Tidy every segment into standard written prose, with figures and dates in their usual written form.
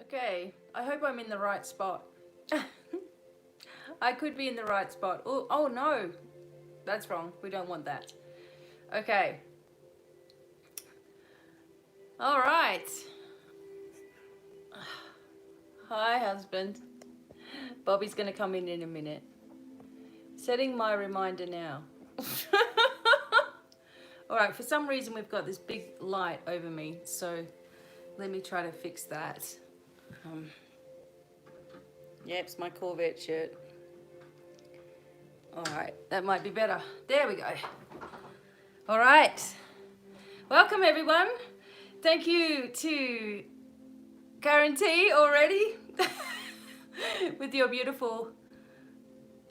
Okay, I hope I'm in the right spot. I could be in the right spot. Oh no, that's wrong. We don't want that. Okay. All right. Hi, husband. Bobby's going to come in a minute. Setting my reminder now. All right, for some reason we've got this big light over me, so let me try to fix that. Yep, it's my Corvette shirt. All right, that might be better. There we go. All right. Welcome, everyone. Thank you to Guarantee already with your beautiful...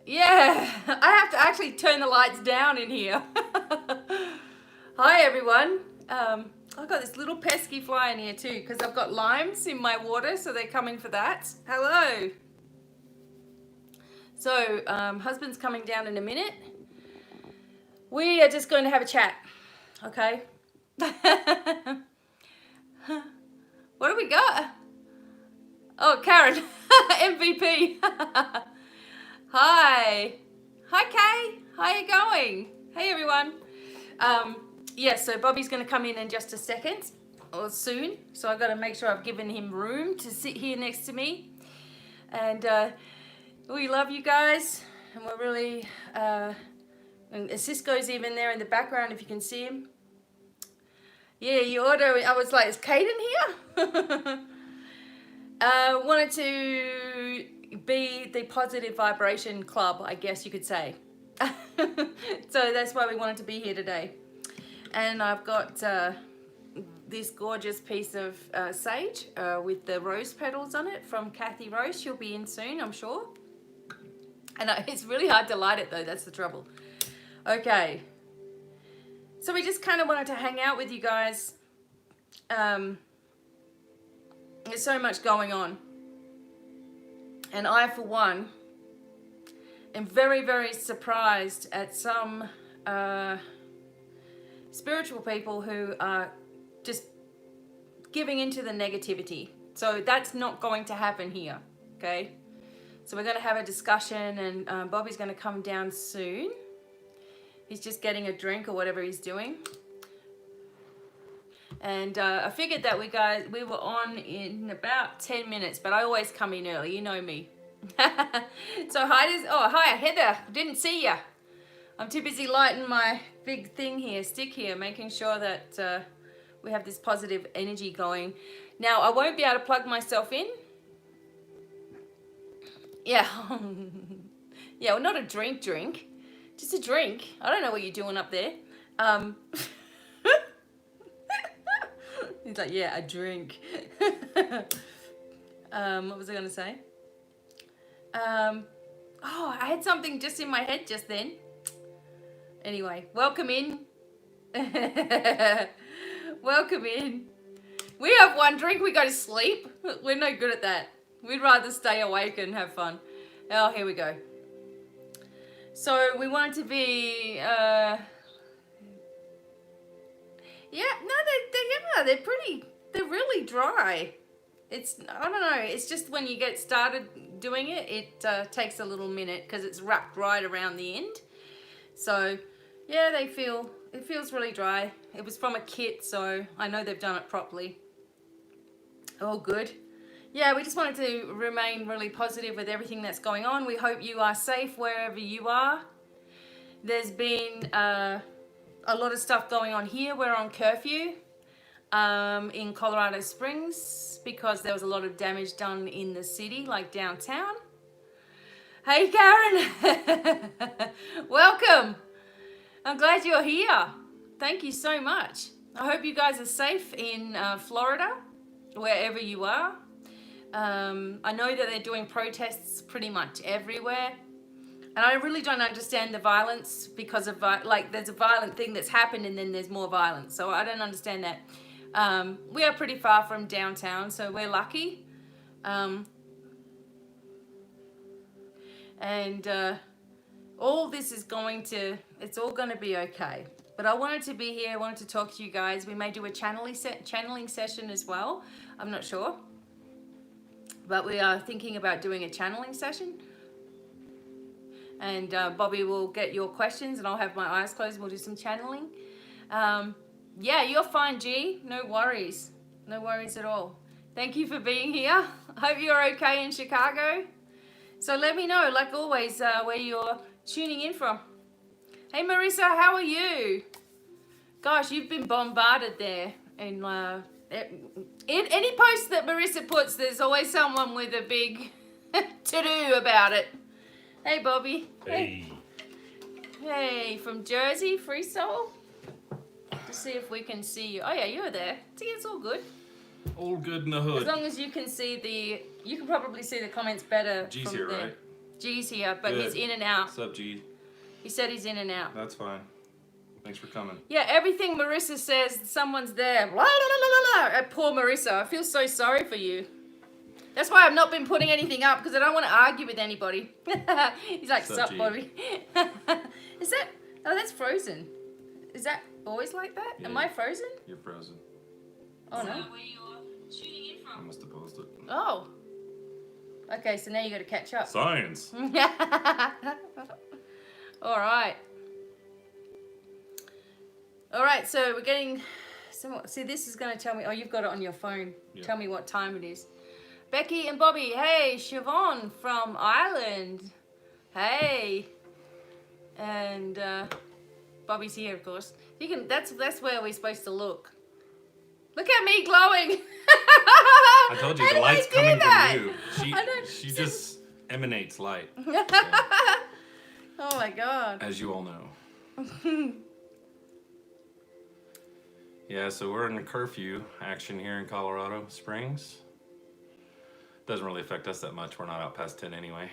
Yeah, I have to actually turn the lights down in here. Hi, everyone. I've got this little pesky fly in here too because I've got limes in my water, so they're coming for that. Hello. So, husband's coming down in a minute. We are just going to have a chat, okay? What do we got? Oh, Karen, MVP. Hi. Hi, Kay. How you going? Hey, everyone. Yeah, so Bobby's going to come in just a second or soon. So I've got to make sure I've given him room to sit here next to me. And we love you guys. And we're really... and Cisco's even there in the background if you can see him. Yeah, you order. I was like, is Caden here? Wanted to be the positive vibration club, I guess you could say. So that's why we wanted to be here today. And I've got this gorgeous piece of sage with the rose petals on it from Kathy Rose. She'll be in soon, I'm sure. And it's really hard to light it though, that's the trouble. Okay. So we just kind of wanted to hang out with you guys. There's so much going on. And I, for one, am very, very surprised at some spiritual people who are just giving into the negativity. So that's not going to happen here, okay? So we're going to have a discussion, and Bobby's going to come down soon. He's just getting a drink or whatever he's doing. And I figured that we were on in about 10 minutes, but I always come in early, you know me. So hi Heather, didn't see ya. I'm too busy lighting my big stick here, making sure that we have this positive energy going. Now, I won't be able to plug myself in. Yeah. Yeah, well, not a drink, just a drink. I don't know what you're doing up there. He's like, yeah, a drink. What was I going to say? Oh, I had something just in my head just then. Anyway, welcome in. Welcome in. We have one drink, we go to sleep. We're no good at that. We'd rather stay awake and have fun. Oh, here we go. So we wanted to be... Yeah, no, they're really dry. I don't know, it's just when you get started doing it, it takes a little minute because it's wrapped right around the end. So, yeah, it feels really dry. It was from a kit, so I know they've done it properly. All good. Yeah, we just wanted to remain really positive with everything that's going on. We hope you are safe wherever you are. There's been... a lot of stuff going on here. We're on curfew in Colorado Springs because there was a lot of damage done in the city, like downtown. Hey, Karen. Welcome. I'm glad you're here. Thank you so much. I hope you guys are safe in Florida, wherever you are. I know that they're doing protests pretty much everywhere. And I really don't understand the violence because of, there's a violent thing that's happened and then there's more violence. So I don't understand that. We are pretty far from downtown, so we're lucky. All this is it's all going to be okay. But I wanted to be here, I wanted to talk to you guys. We may do a channeling session as well. I'm not sure. But we are thinking about doing a channeling session. And Bobby will get your questions and I'll have my eyes closed and we'll do some channeling. Yeah, you're fine, G. No worries. No worries at all. Thank you for being here. I hope you're okay in Chicago. So let me know, like always, where you're tuning in from. Hey, Marissa, how are you? Gosh, you've been bombarded there. And in any post that Marissa puts, there's always someone with a big to-do about it. Hey, Bobby. Hey. Hey, from Jersey, Free Soul. To see if we can see you. Oh yeah, you're there. See, it's all good. All good in the hood. As long as you can see you can probably see the comments better. G's from here, there. right? G's here, but Good. he's in and out. What's up, G? He said he's in and out. That's fine. Thanks for coming. Yeah, everything Marissa says, someone's there. Blah, blah, blah, blah, blah. Poor Marissa. I feel so sorry for you. That's why I've not been putting anything up, because I don't want to argue with anybody. He's like, sup, Bobby? Is that... Oh, that's frozen. Is that always like that? Yeah. Am I frozen? You're frozen. Oh, no. Where you're tuning in I from. must have paused it. Oh. Okay, so now you got to catch up. Science. All right. All right, so we're getting... See, this is going to tell me... Oh, you've got it on your phone. Yeah. Tell me what time it is. Becky and Bobby. Hey, Siobhan from Ireland. Hey. And Bobby's here, of course. You can. That's where we're supposed to look. Look at me glowing. I told you, How the do I light's do coming that? from you. I don't- She just emanates light, Oh my God. as you all know. Yeah, so we're in a curfew action here in Colorado Springs. Doesn't really affect us that much. We're not out past 10 anyway.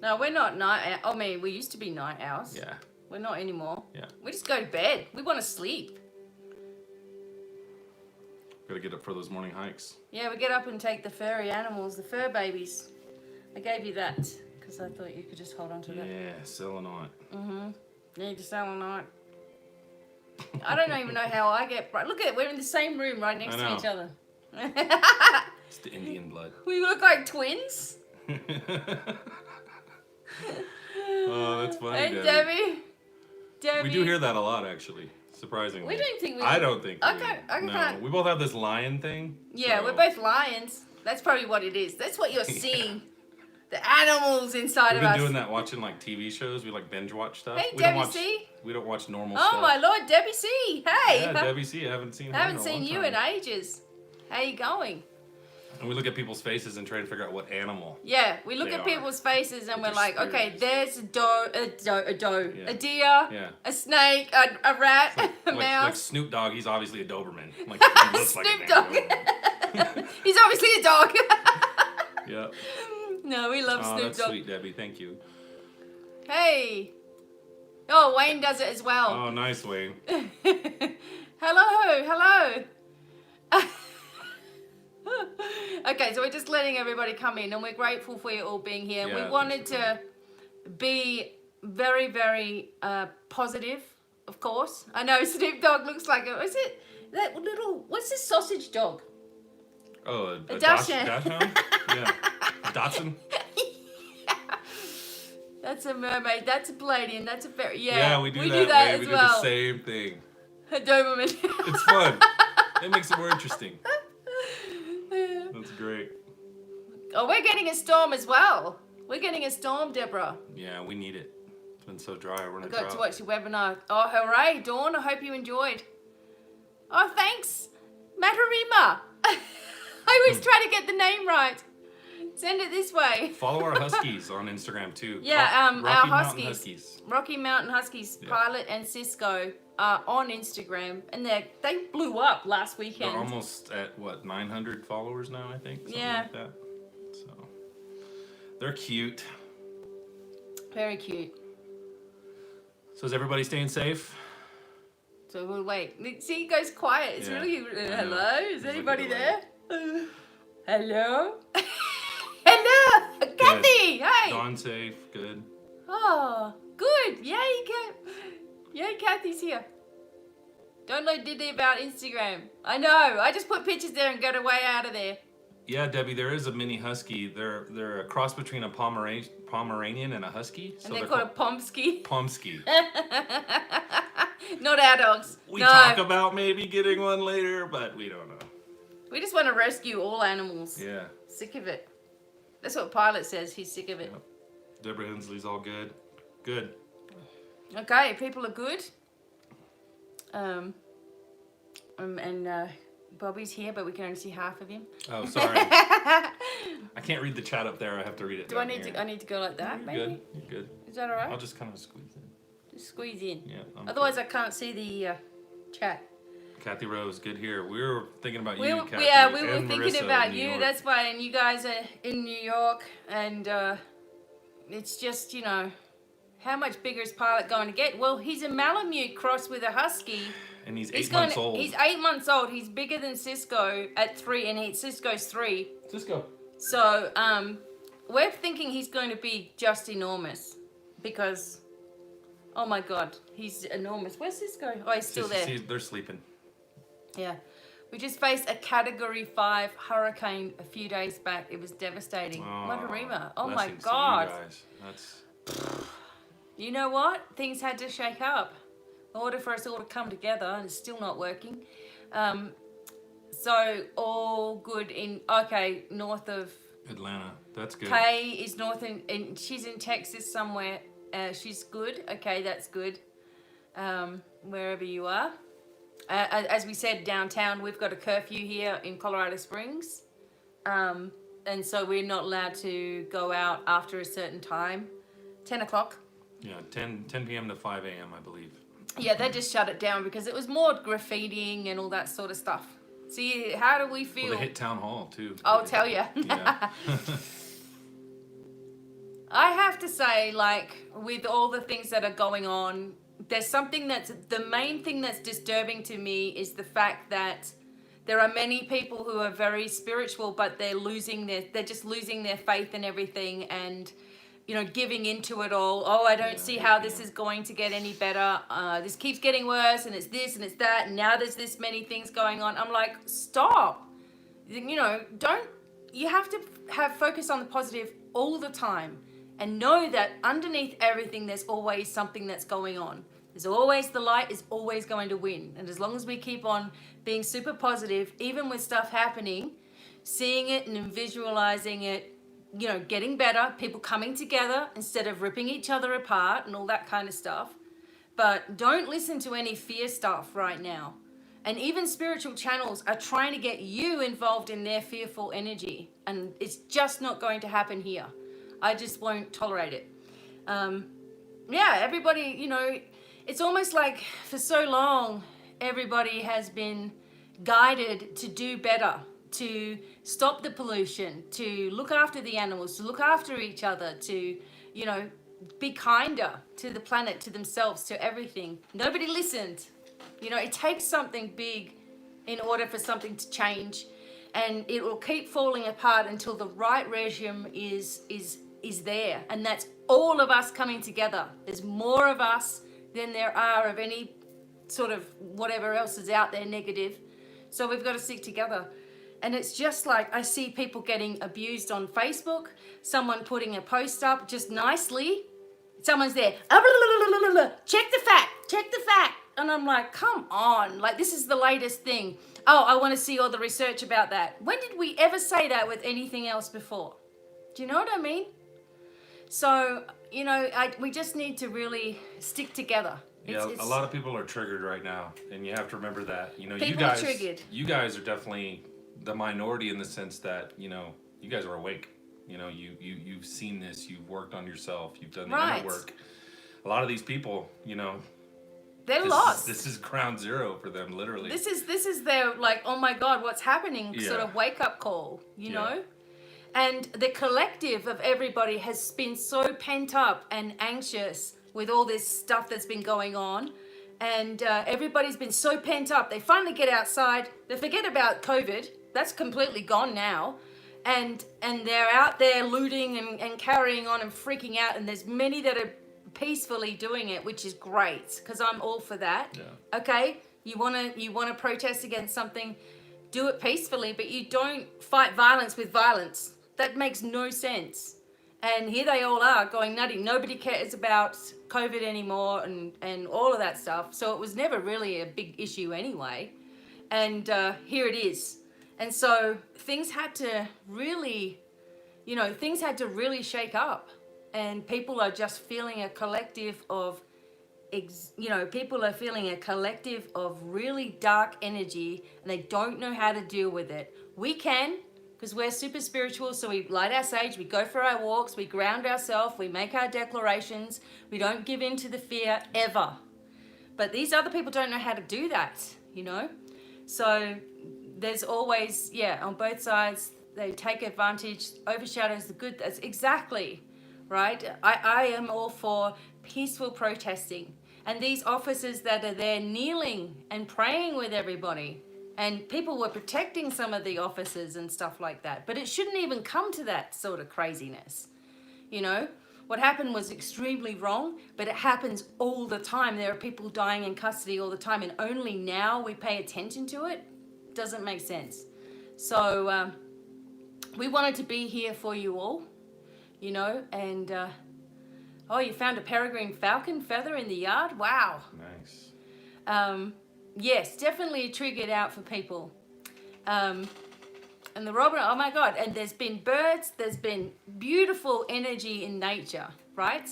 No, we're not night. I mean, we used to be night owls. Yeah. We're not anymore. Yeah. We just go to bed. We want to sleep. Gotta get up for those morning hikes. Yeah, we get up and take the furry animals, the fur babies. I gave you that because I thought you could just hold on to that. Yeah, selenite. Need to sell or not. I don't even know how I get. Look at it. We're in the same room right next I to know. each other. It's the Indian blood. We look like twins. Oh, that's funny, Hey, Debbie. Debbie. We do hear that a lot, actually. Surprisingly. We don't think we. I don't think we Okay, I no. can't. We both have this lion thing. Yeah, so we're both lions. That's probably what it is. That's what you're seeing. The animals inside We've of us. been doing that watching like TV shows. We like binge watch stuff. Hey, we don't Debbie watch, C. We don't watch normal Oh stuff. my Lord, Debbie C. Hey. Yeah, Debbie C. I haven't seen her I haven't in a seen long you time. in ages. How you going? And we look at people's faces and try to figure out what animal. Yeah, we look They at are. people's faces and With we're their like, okay, spirits. there's a doe, Yeah. a deer, Yeah. a snake, a rat, a Like mouse. Snoop Dogg, he's obviously a Doberman. Like, he looks like Snoop a Dogg. damn Doberman. He's obviously a dog. Yeah. No, we love Oh, Snoop that's Dogg. sweet, Debbie. Thank you. Hey. Oh, Wayne does it as well. Oh, nice, Wayne. Hello. Okay, so we're just letting everybody come in, and we're grateful for you all being here. Yeah, We thanks wanted for to be very, very positive, of course. I know Snoop Dogg looks like is it that little? What's this sausage dog? Oh, a Dachshund. Dachshund? Yeah. Dachshund? That's a mermaid. That's a Palladian. That's a fairy. Yeah, we do that. that We as do well. the same thing. A Doberman. It's fun. It makes it more interesting. That's great. Oh, we're getting a storm as well. We're getting a storm, Deborah. Yeah, we need it. It's been so dry. We're in I a got drought. to watch your webinar. Oh, hooray, Dawn. I hope you enjoyed. Oh, thanks, Matarima. I always try to get the name right. Send it this way. Follow our Huskies on Instagram too. Yeah, Rocky our Mountain Huskies. Rocky Mountain Huskies, Yeah. Pilot and Cisco are on Instagram, and they blew up last They're weekend. almost at what 900 followers now, I think. Something Yeah. like that. So they're cute. Very cute. So is everybody staying safe? So we'll wait. See, it goes quiet. It's Yeah, really, I know. hello? Is There's like a anybody delay. there? Hello? Hello? Kathy! Hey! Dawn safe. Good. Oh, good. Yay, Yay, Kathy's here. Don't know Diddy about Instagram. I know. I just put pictures there and got away out of there. Yeah, Debbie, there is a mini husky. They're a cross between a Pomeranian and a husky. And they're called a Pomsky. Pomsky. Not our dogs. We No. talk about maybe getting one later, but we don't know. We just want to rescue all animals. Yeah. Sick of it. That's what Pilot says. He's sick of it. Yep. Deborah Hensley's all good. Good. Okay, people are good. Bobby's here, but we can only see half of him. Oh, sorry. I can't read the chat up there. I have to read it. Do I need to? I need to go like that, You're maybe. good. You're good. Is that all right? I'll just kind of squeeze in. Just squeeze in. Yeah. Otherwise, I can't see the chat. Kathy Rose, good here. We were thinking about We you, were Kathy. thinking and Marissa about in New you. York. That's why, and you guys are in New York, and it's just, you know, how much bigger is Pilot going to get? Well, he's a Malamute cross with a Husky. And he's 8 months old. He's 8 months old. He's bigger than Cisco at 3, and Cisco's 3. Cisco. So we're thinking he's going to be just enormous because, oh my God, he's enormous. Where's Cisco? Oh, he's still there. They're sleeping. Yeah. We just faced a Category 5 hurricane a few days back. It was devastating. Matarima. Oh my blessings to God. you guys. That's... You know what? Things had to shake up in order for us all to come together, and it's still not working. So all good in, okay, north of Atlanta. That's good. Kay is north and she's in Texas somewhere. She's good. Okay, that's good. Wherever you are. As we said, downtown, we've got a curfew here in Colorado Springs. And so we're not allowed to go out after a certain time. 10 o'clock. Yeah, 10 p.m. to 5 a.m., I believe. Yeah, they just shut it down because it was more graffitiing and all that sort of stuff. See, how do we feel? Well, they hit town hall, too. I'll tell you. Yeah. I have to say, like, with all the things that are going on, there's something the main thing that's disturbing to me is the fact that there are many people who are very spiritual, but they're just losing their faith in everything and, you know, giving into it all. Oh, I don't see how this is going to get any better. This keeps getting worse, and it's this and it's that, and now there's this many things going on. I'm like, stop. You know, you have to have focus on the positive all the time. And know that underneath everything, there's always something that's going on. There's always the light is always going to win. And as long as we keep on being super positive, even with stuff happening, seeing it and visualizing it, you know, getting better, people coming together instead of ripping each other apart and all that kind of stuff. But don't listen to any fear stuff right now. And even spiritual channels are trying to get you involved in their fearful energy. And it's just not going to happen here. I just won't tolerate it. Yeah, everybody, you know, it's almost like for so long, everybody has been guided to do better, to stop the pollution, to look after the animals, to look after each other, to, you know, be kinder to the planet, to themselves, to everything. Nobody listened. You know, it takes something big in order for something to change, and it will keep falling apart until the right regime is there, and that's all of us coming together. There's more of us than there are of any sort of whatever else is out there negative. So we've got to stick together. And it's just like I see people getting abused on Facebook, someone putting a post up just nicely, someone's there, check the fact. And I'm like, come on, like this is the latest thing. Oh, I want to see all the research about that. When did we ever say that with anything else before? Do you know what I mean? So, you know, we just need to really stick together. Yeah, a lot of people are triggered right now, and you have to remember that. You know, People are triggered. You guys are definitely the minority in the sense that, you know, you guys are awake. You know, you've seen this, you've worked on yourself, you've done the inner work. A lot of these people, you know, they're lost. This is ground zero for them, literally. This is their, like, oh my God, what's happening? Sort of wake up call, you know? And the collective of everybody has been so pent up and anxious with all this stuff that's been going on. And everybody's been so pent up. They finally get outside. They forget about COVID. That's completely gone now. And they're out there looting and carrying on and freaking out. And there's many that are peacefully doing it, which is great because I'm all for that. Yeah. Okay? You wanna protest against something, do it peacefully, but you don't fight violence with violence. That makes no sense. And here they all are going nutty. Nobody cares about COVID anymore and all of that stuff. So it was never really a big issue anyway. And here it is. And so things had to really shake up. And people are just feeling a collective of, people are feeling a collective of really dark energy, and they don't know how to deal with it. We can, because we're super spiritual, so we light our sage, we go for our walks, we ground ourselves, we make our declarations, we don't give in to the fear ever. But these other people don't know how to do that, So there's always, on both sides, they take advantage, overshadows the good. That's exactly right. I am all for peaceful protesting. And these officers that are there kneeling and praying with everybody, and people were protecting some of the officers and stuff like that. But it shouldn't even come to that sort of craziness. What happened was extremely wrong, but it happens all the time. There are people dying in custody all the time, and only now we pay attention to it. Doesn't make sense. So we wanted to be here for you all, and you found a peregrine falcon feather in the yard? Wow. Nice. Yes, definitely triggered out for people. And the robin, oh my God, and there's been birds, there's been beautiful energy in nature, right?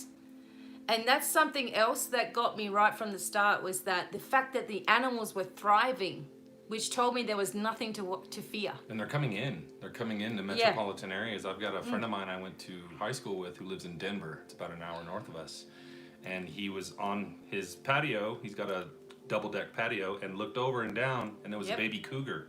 And that's something else that got me right from the start, was that the fact that the animals were thriving, which told me there was nothing to fear. And they're coming in. They're coming into metropolitan areas. I've got a friend of mine I went to high school with who lives in Denver. It's about an hour north of us. And he was on his patio. He's got a double-deck patio, and looked over and down, and there was a baby cougar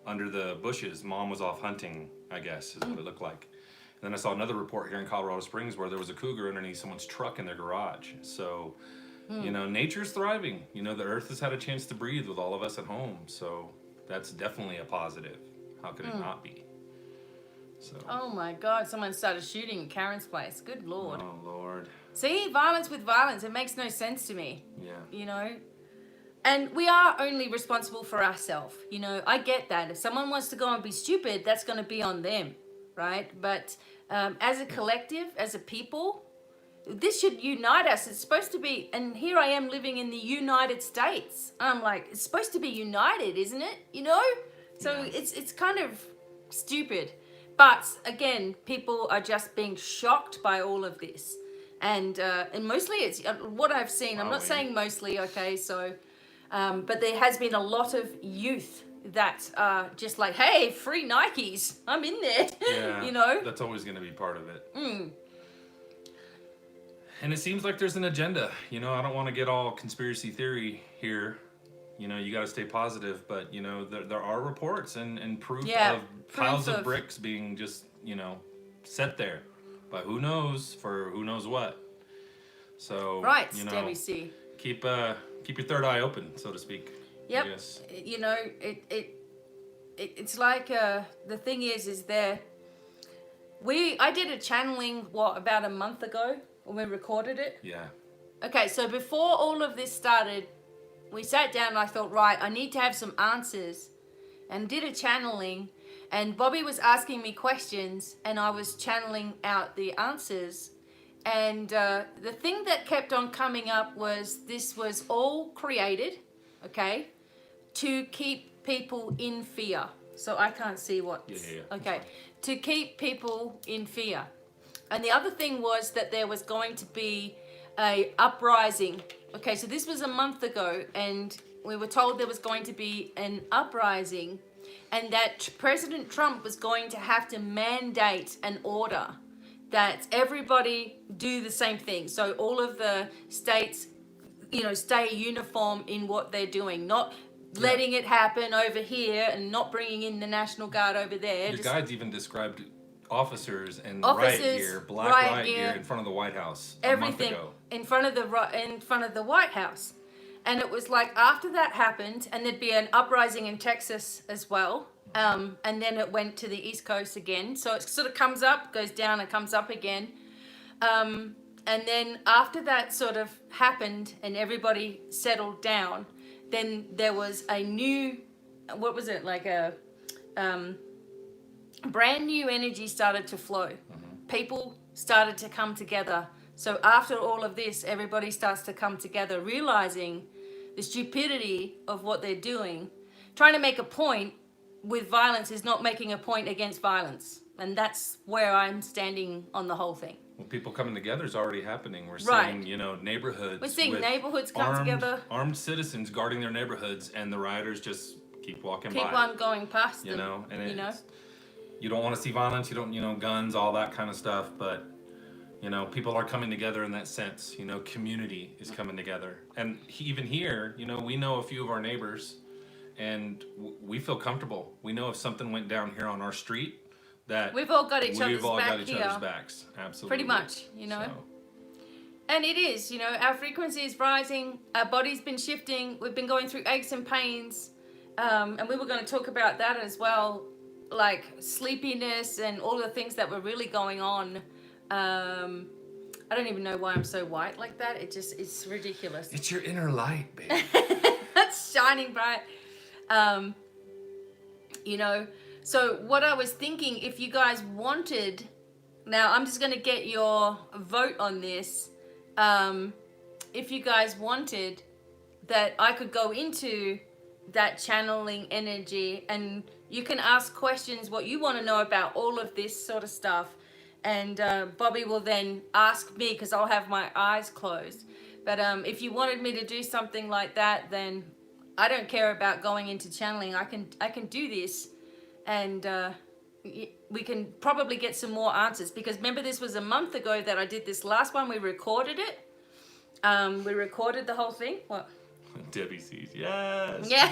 under the bushes. Mom was off hunting, I guess, is what it looked like. And then I saw another report here in Colorado Springs where there was a cougar underneath someone's truck in their garage. So, nature's thriving. The earth has had a chance to breathe with all of us at home. So that's definitely a positive. How could it not be? So. Oh my God, someone started shooting at Karen's place. Good Lord. Oh, Lord. See, violence with violence, it makes no sense to me. Yeah. And we are only responsible for ourselves. I get that. If someone wants to go and be stupid, that's going to be on them, right? But as a collective, as a people, this should unite us. It's supposed to be, and here I am living in the United States. I'm like, it's supposed to be united, isn't it? So it's kind of stupid. But again, people are just being shocked by all of this. And mostly it's what I've seen. I'm not saying mostly, okay? So, but there has been a lot of youth that are just like, hey, free Nikes. I'm in there. Yeah, that's always going to be part of it. And it seems like there's an agenda. I don't want to get all conspiracy theory here. You got to stay positive, but there are reports and proof of piles of bricks being just set there, but who knows what. So right, Debbie C. Keep your third eye open, so to speak. Yep. Yes. It's like the thing is there. I did a channeling about a month ago when we recorded it. Yeah. Okay, so before all of this started, we sat down and I thought, right, I need to have some answers, and did a channeling, and Bobby was asking me questions and I was channeling out the answers. And the thing that kept on coming up was this was all created, okay, to keep people in fear. So I can't see what. Yeah. Okay, to keep people in fear. And the other thing was that there was going to be a uprising. Okay, so this was a month ago, and we were told there was going to be an uprising, and that President Trump was going to have to mandate an order that everybody do the same thing. So all of the states, stay uniform in what they're doing, not letting it happen over here and not bringing in the National Guard over there. Your guides even described officers and riot gear, black riot gear in front of the White House everything a month ago. in front of the White House. And it was like after that happened, and there'd be an uprising in Texas as well. And then it went to the East Coast again. So it sort of comes up, goes down, and comes up again. And then after that sort of happened and everybody settled down, then there was a new, what was it, like a brand new energy started to flow. People started to come together. So after all of this, everybody starts to come together, realizing the stupidity of what they're doing. Trying to make a point with violence is not making a point against violence. And that's where I'm standing on the whole thing. Well, people coming together is already happening. We're Right. seeing, neighborhoods. We're seeing with neighborhoods come together. Armed citizens guarding their neighborhoods, and the rioters just keep walking by. Keep on going past them. And you know? You don't want to see violence. You don't, guns, all that kind of stuff. But, people are coming together in that sense. Community is coming together. And even here, we know a few of our neighbors, and we feel comfortable. We know if something went down here on our street, that we've all got each other's We've all back got each here. other's backs. Absolutely. Pretty much, So. And it is, our frequency is rising. Our body's been shifting. We've been going through aches and pains. And we were going to talk about that as well, like sleepiness and all the things that were really going on. I don't even know why I'm so white like that. It's ridiculous. It's your inner light, baby. That's shining bright. So what I was thinking, if you guys wanted, now I'm just going to get your vote on this. If you guys wanted that I could go into that channeling energy, and you can ask questions, what you want to know about all of this sort of stuff. And Bobby will then ask me, because I'll have my eyes closed. But if you wanted me to do something like that, then I don't care about going into channeling. I can do this, and we can probably get some more answers. Because remember, this was a month ago that I did this last one. We recorded it. We recorded the whole thing. What? Debbie sees. Yes. Yeah.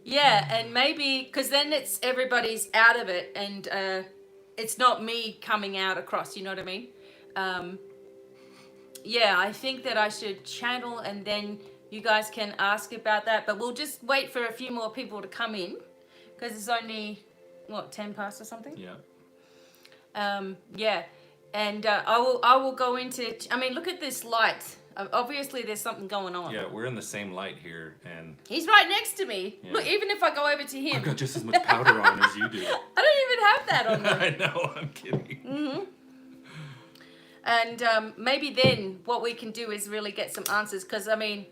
Yeah, and maybe because then it's everybody's out of it, and it's not me coming out across. You know what I mean? Yeah, I think that I should channel, and then you guys can ask about that. But we'll just wait for a few more people to come in, because it's only 10 past or something. Yeah. Yeah, and I will go into. I mean, look at this light. Obviously, there's something going on. Yeah, we're in the same light here, and he's right next to me. Yeah. Look, even if I go over to him, I've got just as much powder on as you do. I don't even have that on me. I know, I'm kidding. Mm-hmm. And maybe then what we can do is really get some answers, because I mean,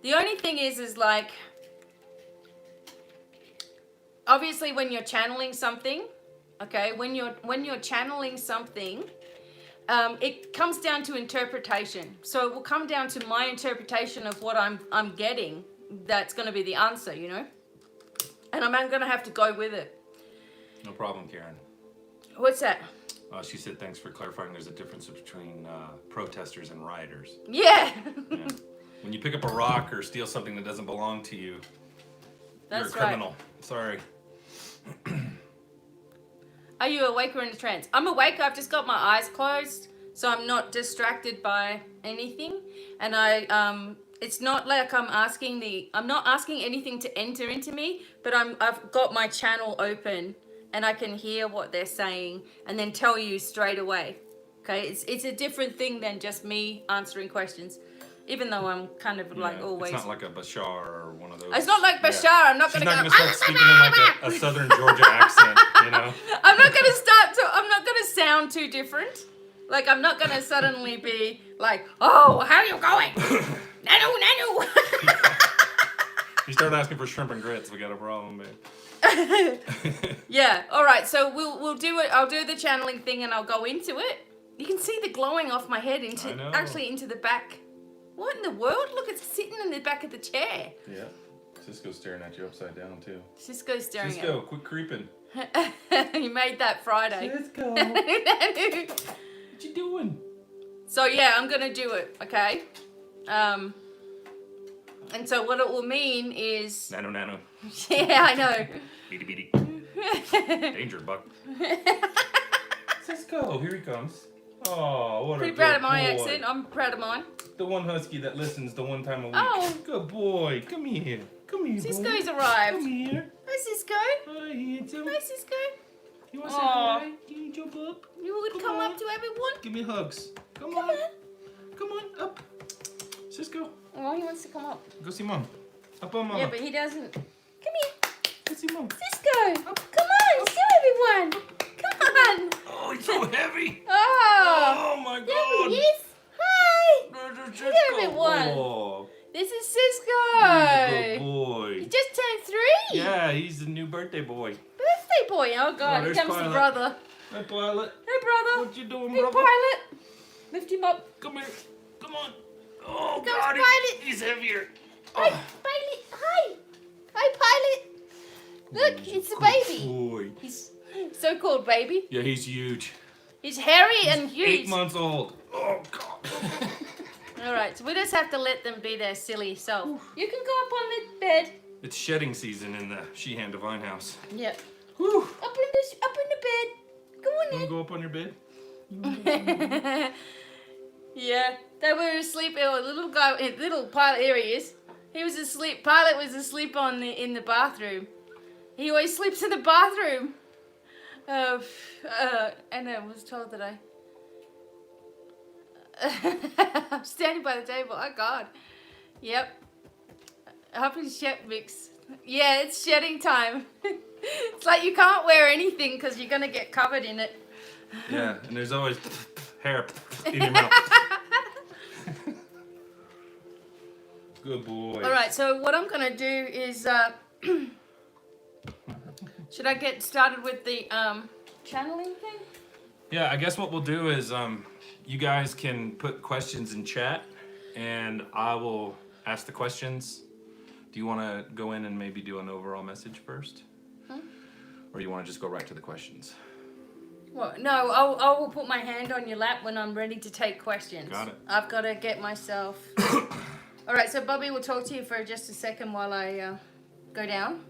the only thing is like, obviously when you're channeling something, okay, when you're channeling something, it comes down to interpretation. So it will come down to my interpretation of what I'm getting. That's going to be the answer, and I'm going to have to go with it. No problem, Karen. What's that? She said, thanks for clarifying there's a difference between protesters and rioters. Yeah. Yeah. When you pick up a rock or steal something that doesn't belong to you, That's you're a criminal. right. Sorry. Are you awake or in a trance? I'm awake. I've just got my eyes closed, so I'm not distracted by anything. And it's not like I'm not asking anything to enter into me, but I've got my channel open, and I can hear what they're saying and then tell you straight away. Okay, it's a different thing than just me answering questions, even though I'm kind of like always. It's not like a Bashar or one of those. It's not like Bashar. Yeah. I'm not going to go. She's not going to start speaking in like a southern Georgia accent, I'm not going to I'm not going to sound too different. Like, I'm not going to suddenly be like, oh, how are you going? Nanu. You start asking for shrimp and grits, we got a problem, babe. Yeah. All right. So we'll do it. I'll do the channeling thing, and I'll go into it. You can see the glowing off my head into the back. What in the world? Look, it's sitting in the back of the chair. Yeah. Cisco's staring at you upside down too. Cisco's staring at me. Cisco, quit creeping. You made that Friday. Cisco. What you doing? So yeah, I'm gonna do it. Okay. And so what it will mean is. Nano. Yeah, I know. Beady. Danger, Buck. Cisco, here he comes. Oh, what Pretty a proud good of my boy. accent. I'm proud of mine. The one husky that listens the one time a week. Oh. Good boy. Come here. Cisco's boy. arrived. Come here. Hi, Cisco. Hi, handsome. Hi, Cisco. You want to say Aw. hi? You jump up? You would come up to everyone? Give me hugs. Come Come on. on. Come on, up. Cisco, Oh, he wants to come up. go see Mom. Up on Mama. Yeah, but he doesn't. Come here. see Mom. Cisco, come on, show everyone. Come on. Oh, he's so heavy. Oh, Oh my there God. he is. Hi. There's Hello, everyone. Oh, This is he's a Cisco. good boy. He just turned 3. Yeah, he's the new birthday boy. Birthday boy. Oh, God, here there's comes the Pilot. brother. Hey, Pilot. Hey, brother. What you doing, Hey, brother? Pilot. Lift him up. Come here. Come on. Oh, Here comes God. Pilot. He's heavier. Hi, Oh. Pilot. Hi. Hi, Pilot. Look, it's a baby. Boy. He's so-called baby. Yeah, he's huge. He's hairy and huge. 8 months old. Oh, God. All right, so we just have to let them be their silly self. You can go up on the bed. It's shedding season in the Sheehan Devine house. Yep. Whew. Up in the bed. Go You on wanna go up on your bed? in. Yeah, they were asleep. A little Pilot. Here he is. He was asleep. Pilot was asleep in the bathroom. He always sleeps in the bathroom. And I was told that I'm standing by the table. Oh God. Yep. I hope it's shed mix. Yeah, it's shedding time. It's like you can't wear anything because you're gonna get covered in it. Yeah, and there's always hair in your mouth. Good boy. All right. So what I'm gonna do is, should I get started with the channeling thing? Yeah, I guess what we'll do is you guys can put questions in chat and I will ask the questions. Do you want to go in and maybe do an overall message first? Or you want to just go right to the questions? Well, no, I will put my hand on your lap when I'm ready to take questions. Got it. I've got to get myself... All right, so Bobby will talk to you for just a second while I go down.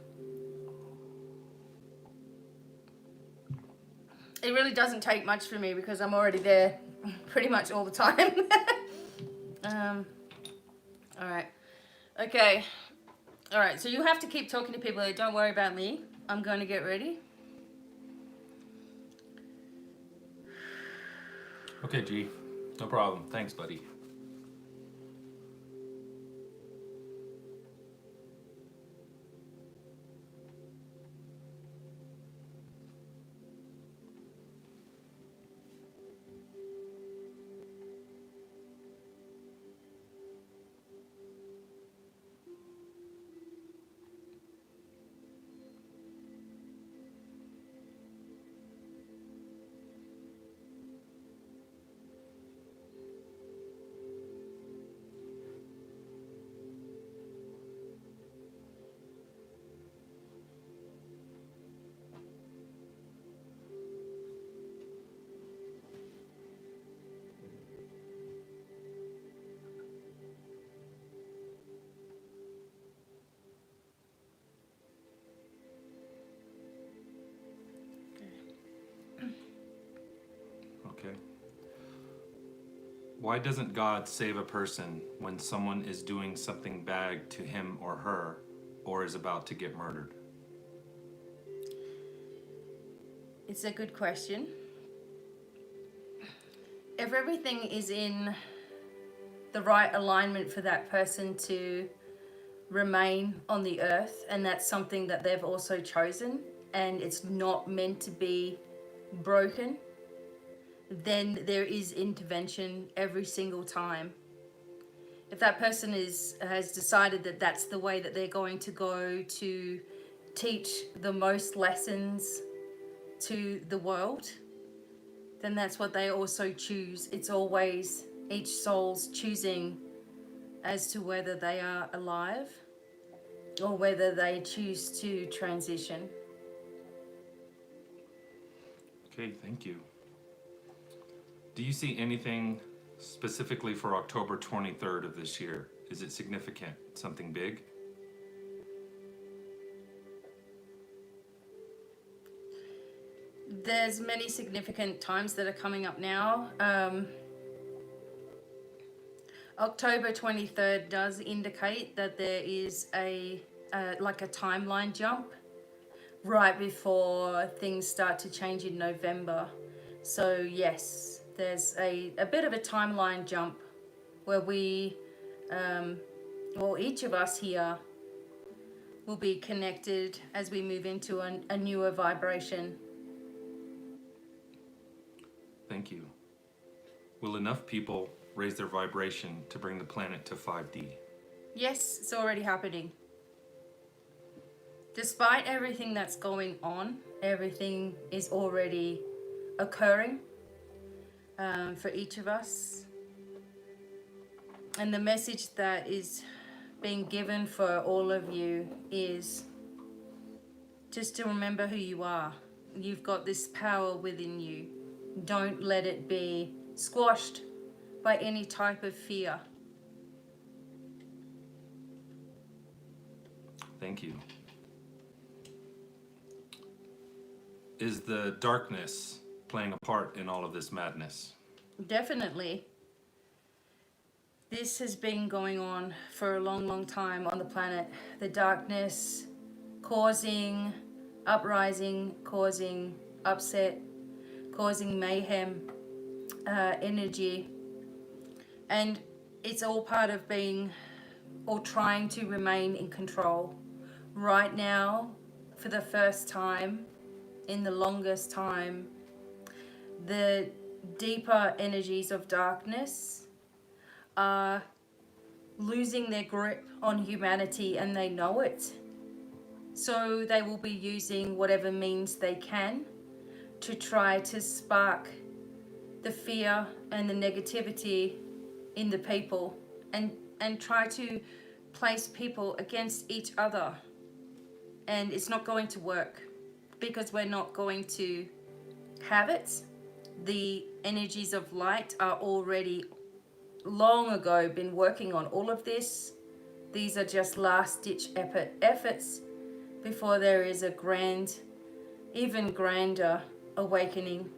It really doesn't take much for me because I'm already there pretty much all the time. All right. Okay. All right, so you have to keep talking to people. Don't worry about me. I'm going to get ready. Okay, G. No problem. Thanks, buddy. Okay. Why doesn't God save a person when someone is doing something bad to him or her or is about to get murdered? It's a good question. If everything is in the right alignment for that person to remain on the earth, and that's something that they've also chosen, and it's not meant to be broken, then there is intervention every single time. If that person has decided that that's the way that they're going to go to teach the most lessons to the world, then that's what they also choose. It's always each soul's choosing as to whether they are alive or whether they choose to transition. Okay, thank you. Do you see anything specifically for October 23rd of this year? Is it significant? Something big? There's many significant times that are coming up now. October 23rd does indicate that there is like a timeline jump right before things start to change in November. So yes, there's a bit of a timeline jump where we, well, each of us here will be connected as we move into a newer vibration. Thank you. Will enough people raise their vibration to bring the planet to 5D? Yes, it's already happening. Despite everything that's going on, everything is already occurring for each of us. And the message that is being given for all of you is just to remember who you are. You've got this power within you. Don't let it be squashed by any type of fear. Thank you. Is the darkness playing a part in all of this madness? Definitely. This has been going on for a long, long time on the planet. The darkness causing uprising, causing upset, causing mayhem, energy. And it's all part of being or trying to remain in control. Right now, for the first time, in the longest time, the deeper energies of darkness are losing their grip on humanity, and they know it. So they will be using whatever means they can to try to spark the fear and the negativity in the people, and try to place people against each other. And it's not going to work, because we're not going to have it. The energies of light are already long ago been working on all of this. These are just last ditch efforts before there is a grand, even grander awakening.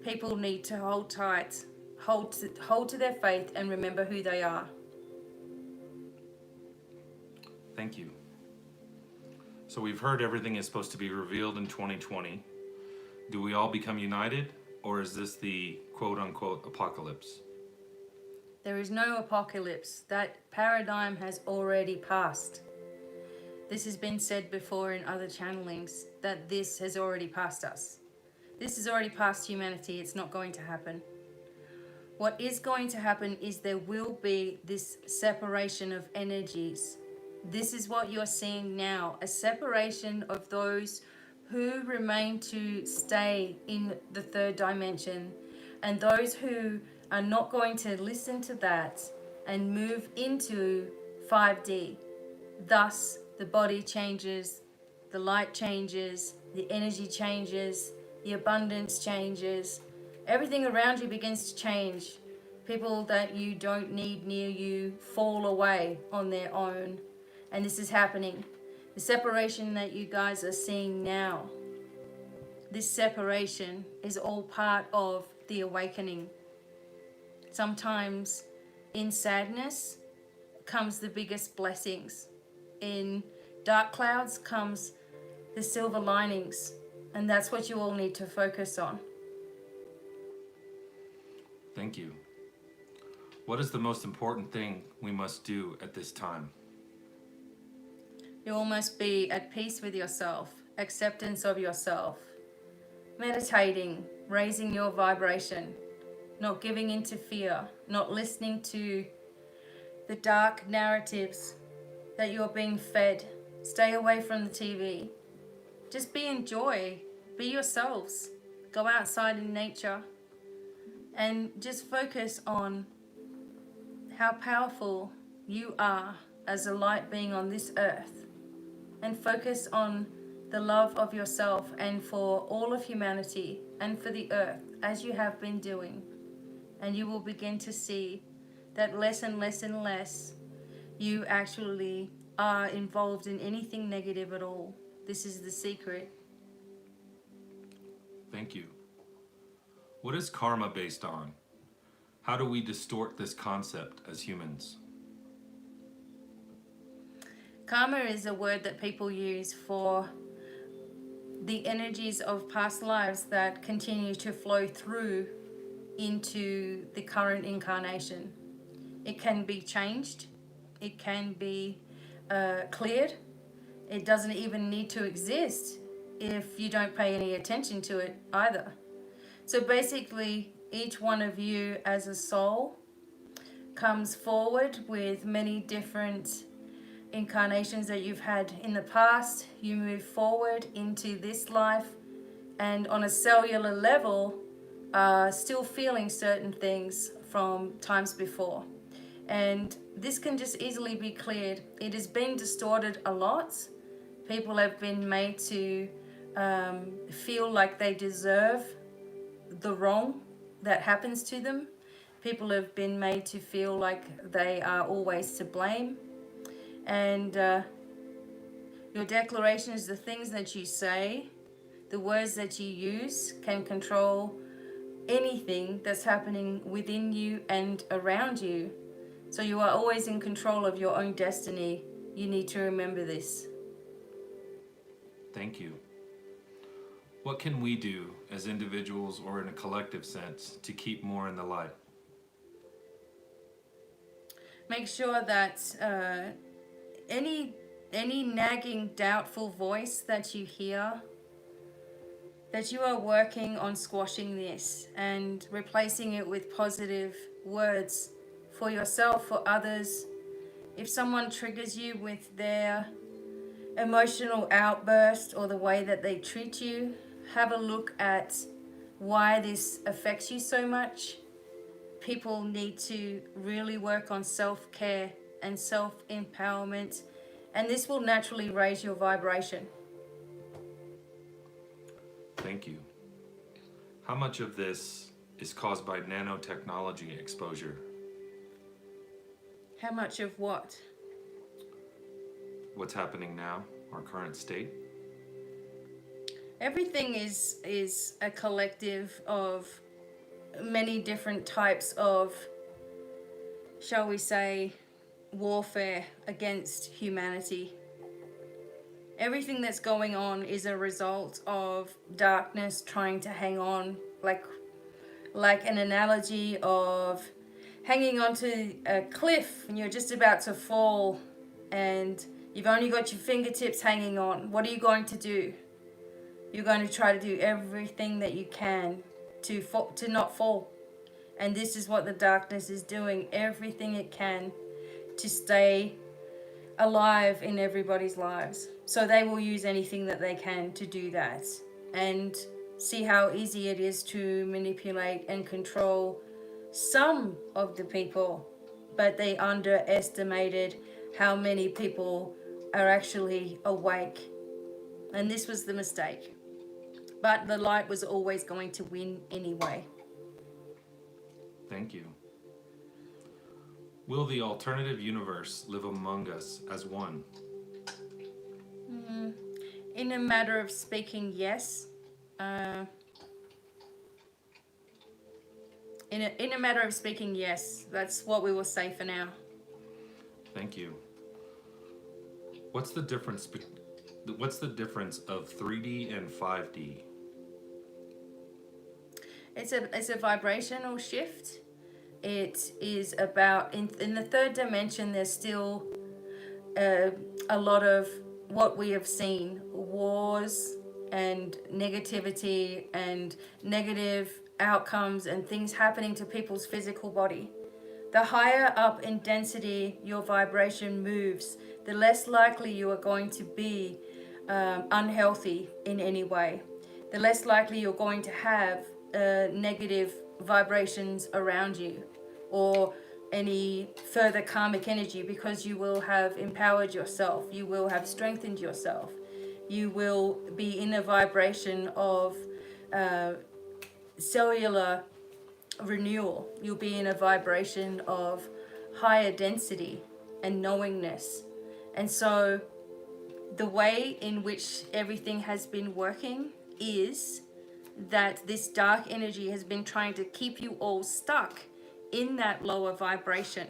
People need to hold tight, hold to their faith, and remember who they are. Thank you. So we've heard everything is supposed to be revealed in 2020. Do we all become united, or is this the quote-unquote apocalypse? There is no apocalypse. That paradigm has already passed. This has been said before in other channelings, that this has already passed us. This has already passed humanity. It's not going to happen. What is going to happen is there will be this separation of energies. This is what you're seeing now, a separation of those who remain to stay in the third dimension, and those who are not going to listen to that and move into 5D. Thus, the body changes, the light changes, the energy changes, the abundance changes. Everything around you begins to change. People that you don't need near you fall away on their own. And this is happening. The separation that you guys are seeing now, this separation is all part of the awakening. Sometimes in sadness comes the biggest blessings. In dark clouds comes the silver linings. And that's what you all need to focus on. Thank you. What is the most important thing we must do at this time? You all must be at peace with yourself, acceptance of yourself, meditating, raising your vibration, not giving in to fear, not listening to the dark narratives that you're being fed. Stay away from the TV. Just be in joy. Be yourselves. Go outside in nature and just focus on how powerful you are as a light being on this earth. And focus on the love of yourself and for all of humanity and for the earth, as you have been doing. And you will begin to see that less and less and less you actually are involved in anything negative at all. This is the secret. Thank you. What is karma based on? How do we distort this concept as humans? Karma is a word that people use for the energies of past lives that continue to flow through into the current incarnation. It can be changed, it can be cleared, It doesn't even need to exist if you don't pay any attention to it either. So basically, each one of you as a soul comes forward with many different incarnations that you've had in the past. You move forward into this life, and on a cellular level, still feeling certain things from times before. And this can just easily be cleared. It has been distorted a lot. People have been made to feel like they deserve the wrong that happens to them. People have been made to feel like they are always to blame. And your declarations, the things that you say, the words that you use can control anything that's happening within you and around you. So you are always in control of your own destiny. You need to remember this. Thank you. What can we do as individuals or in a collective sense to keep more in the light? Make sure that any nagging, doubtful voice that you hear, that you are working on squashing this and replacing it with positive words for yourself, for others. If someone triggers you with their emotional outburst or the way that they treat you, have a look at why this affects you so much. People need to really work on self-care and self-empowerment, and this will naturally raise your vibration. Thank you. How much of this is caused by nanotechnology exposure? How much of what? What's happening now, our current state? Everything is a collective of many different types of, shall we say, warfare against humanity. Everything that's going on is a result of darkness trying to hang on, like an analogy of hanging onto a cliff and you're just about to fall and you've only got your fingertips hanging on. What are you going to do? You're going to try to do everything that you can to not fall. And this is what the darkness is doing, everything it can to stay alive in everybody's lives. So they will use anything that they can to do that. And see how easy it is to manipulate and control some of the people, but they underestimated how many people are actually awake. And this was the mistake. But the light was always going to win anyway. Thank you. Will the alternative universe live among us as one? In a matter of speaking, yes. In a matter of speaking, yes. That's what we will say for now. Thank you. What's the difference of 3D and 5D? It's a vibrational shift. It is about, in the third dimension, there's still a lot of what we have seen, wars and negativity and negative outcomes and things happening to people's physical body. The higher up in density your vibration moves, the less likely you are going to be unhealthy in any way. The less likely you're going to have negative vibrations around you or any further karmic energy, because you will have empowered yourself, you will have strengthened yourself, you will be in a vibration of cellular renewal, you'll be in a vibration of higher density and knowingness. And so the way in which everything has been working is that this dark energy has been trying to keep you all stuck in that lower vibration.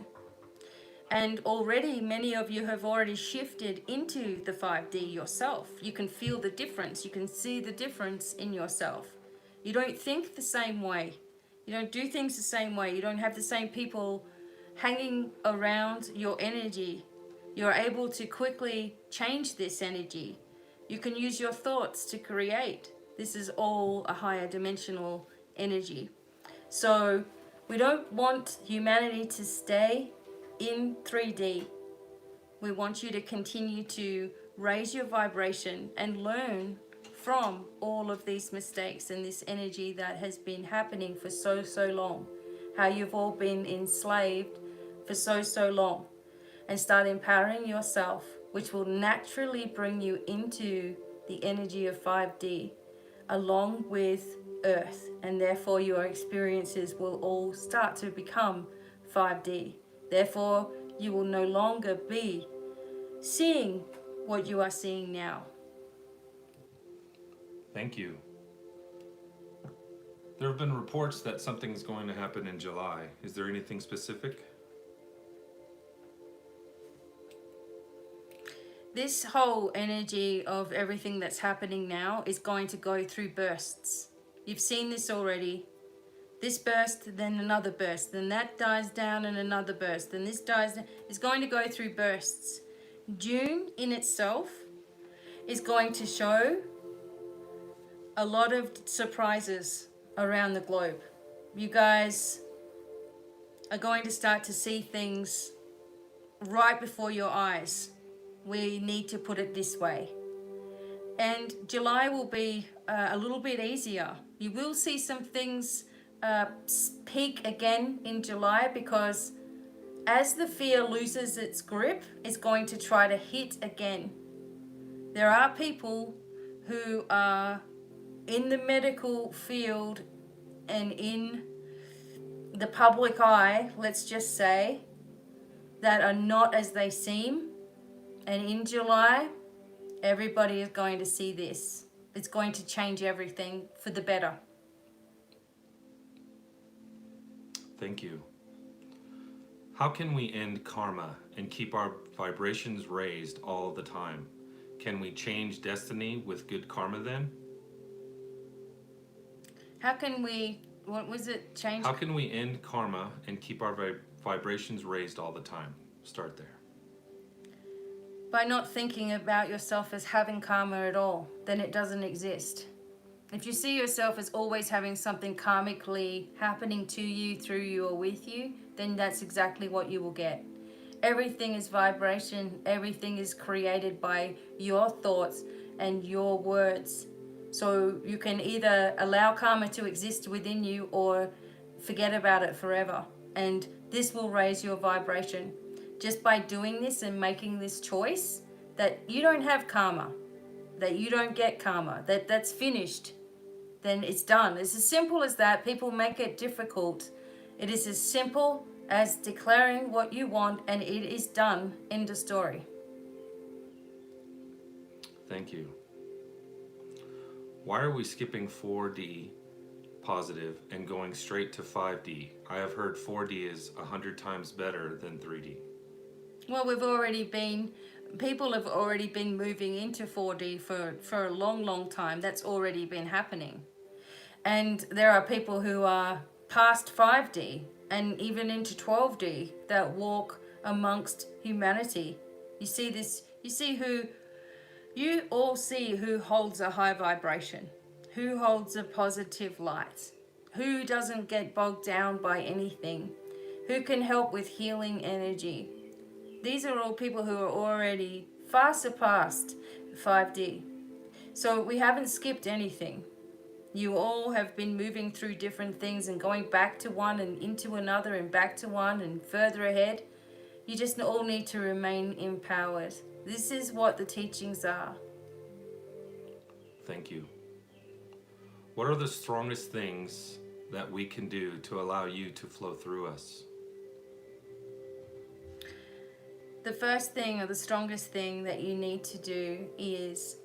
And already many of you have already shifted into the 5D yourself. You can feel the difference. You can see the difference in yourself. You don't think the same way. You don't do things the same way. You don't have the same people hanging around your energy You're able to quickly change this energy. You can use your thoughts to create. This is all a higher dimensional energy. So we don't want humanity to stay in 3D. We want you to continue to raise your vibration and learn from all of these mistakes and this energy that has been happening for so long. How you've all been enslaved for so long. And start empowering yourself, which will naturally bring you into the energy of 5D along with Earth, and therefore your experiences will all start to become 5D. Therefore, you will no longer be seeing what you are seeing now. Thank you. There have been reports that something's going to happen in July. Is there anything specific? This whole energy of everything that's happening now is going to go through bursts. You've seen this already. This burst, then another burst, then that dies down and another burst, then this dies down. It's going to go through bursts. June in itself is going to show a lot of surprises around the globe. You guys are going to start to see things right before your eyes. We need to put it this way. And July will be a little bit easier. You will see some things peak again in July, because as the fear loses its grip, it's going to try to hit again. There are people who are in the medical field and in the public eye, let's just say, that are not as they seem. And in July, everybody is going to see this. It's going to change everything for the better. Thank you. How can we end karma and keep our vibrations raised all the time? Can we change destiny with good karma then? How can we, what was it, change? How can we end karma and keep our vibrations raised all the time? Start there. By not thinking about yourself as having karma at all, then it doesn't exist. If you see yourself as always having something karmically happening to you, through you, or with you, then that's exactly what you will get. Everything is vibration. Everything is created by your thoughts and your words. So you can either allow karma to exist within you or forget about it forever. And this will raise your vibration. Just by doing this and making this choice, that you don't have karma, that you don't get karma, that's finished, then it's done. It's as simple as that. People make it difficult. It is as simple as declaring what you want, and it is done. End of story. Thank you. Why are we skipping 4D positive and going straight to 5D? I have heard 4D is 100 times better than 3D. Well, people have already been moving into 4D for a long time. That's already been happening. And there are people who are past 5D and even into 12D that walk amongst humanity. You see this, you all see who holds a high vibration, who holds a positive light, who doesn't get bogged down by anything, who can help with healing energy. These are all people who are already far surpassed 5D. So we haven't skipped anything. You all have been moving through different things and going back to one and into another and back to one and further ahead. You just all need to remain empowered. This is what the teachings are. Thank you. What are the strongest things that we can do to allow you to flow through us? The first thing, or the strongest thing that you need to do, is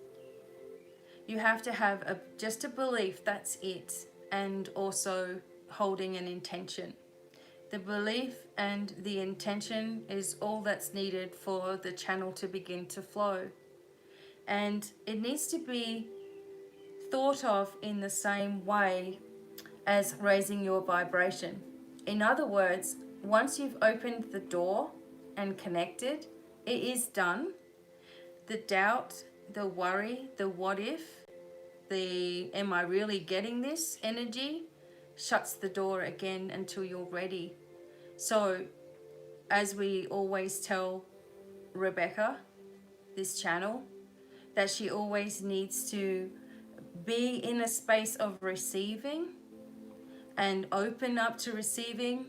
you have to have just a belief, that's it, and also holding an intention. The belief and the intention is all that's needed for the channel to begin to flow. And it needs to be thought of in the same way as raising your vibration. In other words, once you've opened the door and connected, It is done. The doubt, the worry, the what if, the am I really getting this energy shuts the door again until you're ready. So, as we always tell Rebecca, this channel, that she always needs to be in a space of receiving and open up to receiving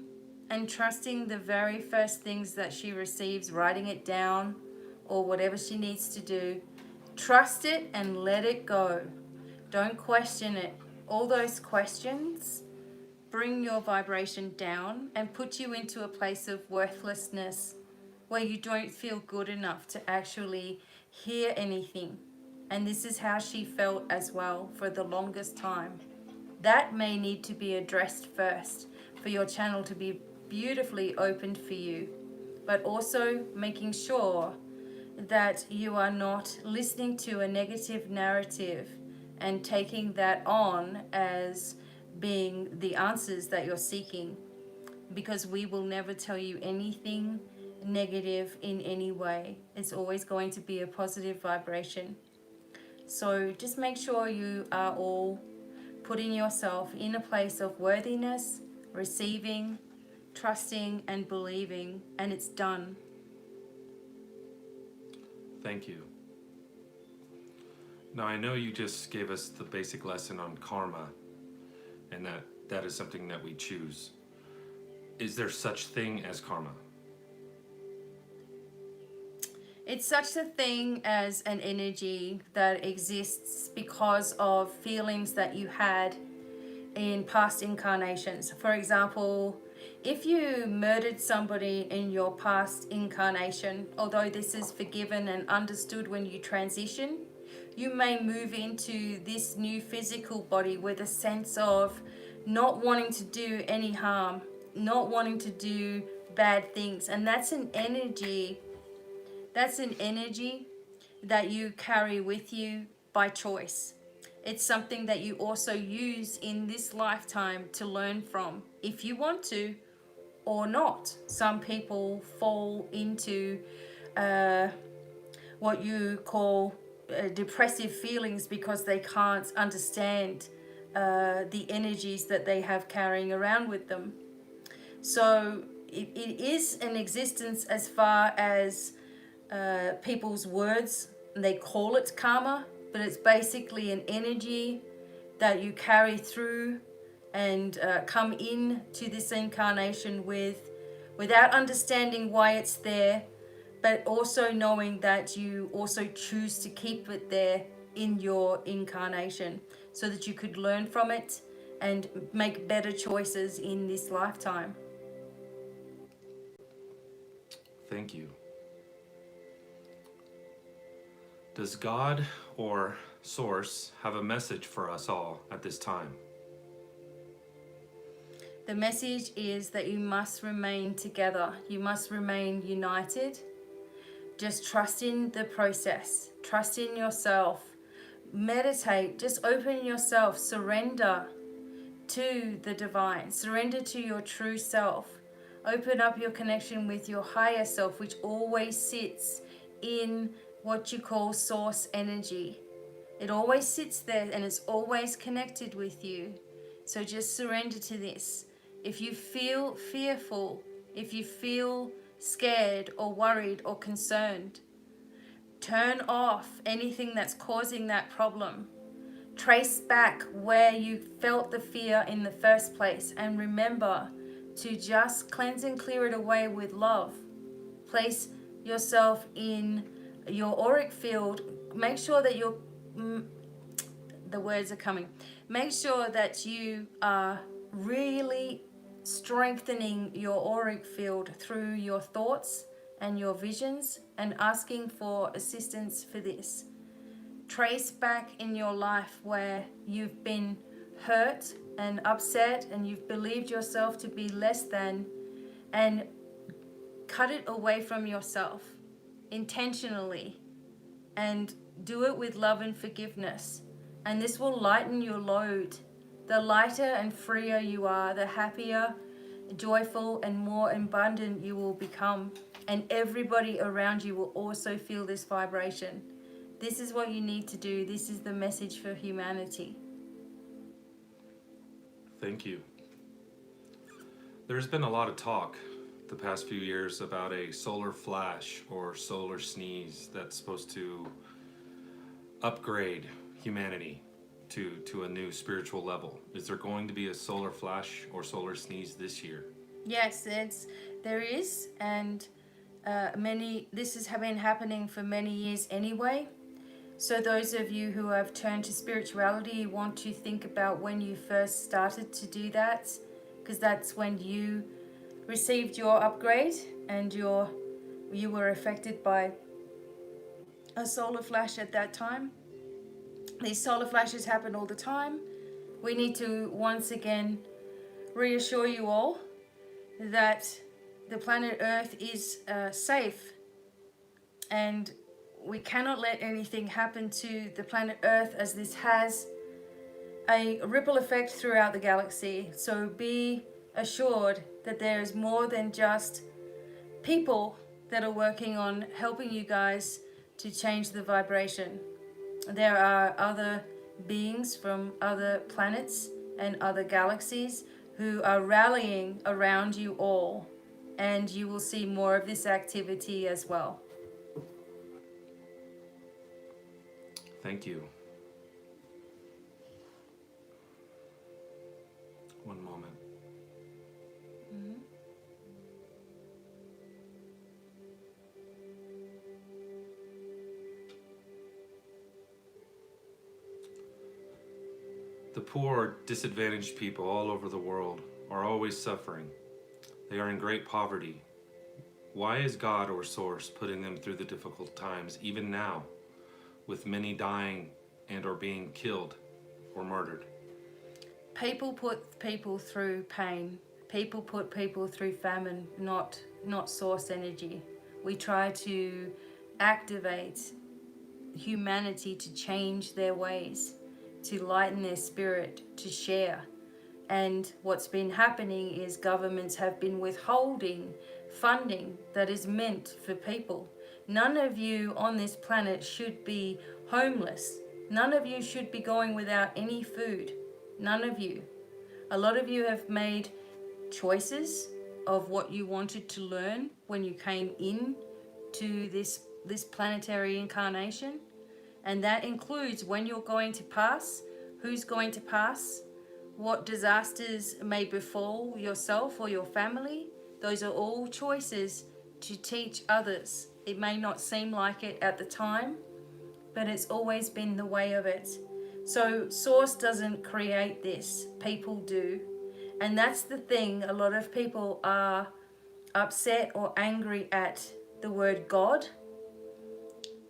and trusting the very first things that she receives, writing it down or whatever she needs to do. Trust it and let it go. Don't question it. All those questions bring your vibration down and put you into a place of worthlessness where you don't feel good enough to actually hear anything. And this is how she felt as well for the longest time. That may need to be addressed first for your channel to be beautifully opened for you, but also making sure that you are not listening to a negative narrative and taking that on as being the answers that you're seeking, because we will never tell you anything negative in any way. It's always going to be a positive vibration. So just make sure you are all putting yourself in a place of worthiness, receiving, trusting, and believing, and it's done. Thank you. Now, I know you just gave us the basic lesson on karma, and that is something that we choose. Is there such thing as karma? It's such a thing as an energy that exists because of feelings that you had in past incarnations. For example, if you murdered somebody in your past incarnation, although this is forgiven and understood when you transition, you may move into this new physical body with a sense of not wanting to do any harm, not wanting to do bad things. And that's an energy that you carry with you by choice. It's something that you also use in this lifetime to learn from, if you want to or not. Some people fall into what you call depressive feelings because they can't understand the energies that they have carrying around with them. So it is an existence as far as people's words, they call it karma, but it's basically an energy that you carry through and come in to this incarnation with, without understanding why it's there, but also knowing that you also choose to keep it there in your incarnation so that you could learn from it and make better choices in this lifetime. Thank you. Does God or Source have a message for us all at this time? The message is that you must remain together. You must remain united. Just trust in the process. Trust in yourself. Meditate. Just open yourself. Surrender to the divine. Surrender to your true self. Open up your connection with your higher self, which always sits in what you call source energy. It always sits there and it's always connected with you. So just surrender to this. If you feel fearful, if you feel scared or worried or concerned, turn off anything that's causing that problem. Trace back where you felt the fear in the first place and remember to just cleanse and clear it away with love. Place yourself in your auric field. Make sure that you're the words are coming. Make sure that you are really strengthening your auric field through your thoughts and your visions and asking for assistance for this. Trace back in your life where you've been hurt and upset and you've believed yourself to be less than, and cut it away from yourself intentionally and do it with love and forgiveness. And this will lighten your load. The lighter and freer you are, the happier, joyful, and more abundant you will become. and everybody around you will also feel this vibration. This is what you need to do. This is the message for humanity. Thank you. There's been a lot of talk the past few years about a solar flash or solar sneeze that's supposed to upgrade humanity to a new spiritual level. Is there going to be a solar flash or solar sneeze this year? Yes, there is, and this has been happening for many years anyway. So those of you who have turned to spirituality, you want to think about when you first started to do that, because that's when you received your upgrade and you were affected by a solar flash at that time. These solar flashes happen all the time. We need to once again reassure you all that the planet Earth is safe, and we cannot let anything happen to the planet Earth, as this has a ripple effect throughout the galaxy. So be assured that there is more than just people that are working on helping you guys to change the vibration. There are other beings from other planets and other galaxies who are rallying around you all, and you will see more of this activity as well. Thank you. One moment. The poor, disadvantaged people all over the world are always suffering. They are in great poverty. Why is God or Source putting them through the difficult times, even now, with many dying and or being killed or murdered? People put people through pain. People put people through famine, not source energy. We try to activate humanity to change their ways, to lighten their spirit, to share. And what's been happening is governments have been withholding funding that is meant for people. None of you on this planet should be homeless. None of you should be going without any food. None of you. A lot of you have made choices of what you wanted to learn when you came in to this planetary incarnation. And that includes when you're going to pass, who's going to pass, what disasters may befall yourself or your family. Those are all choices to teach others. It may not seem like it at the time, but it's always been the way of it. So Source doesn't create this, people do. And that's the thing, a lot of people are upset or angry at the word God,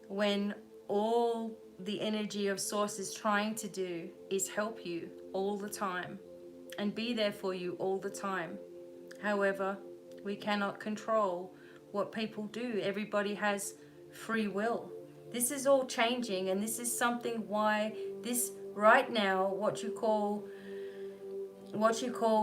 when all the energy of Source is trying to do is help you all the time and be there for you all the time. However, we cannot control what people do. Everybody has free will. This is all changing, and this is something why this right now, what you call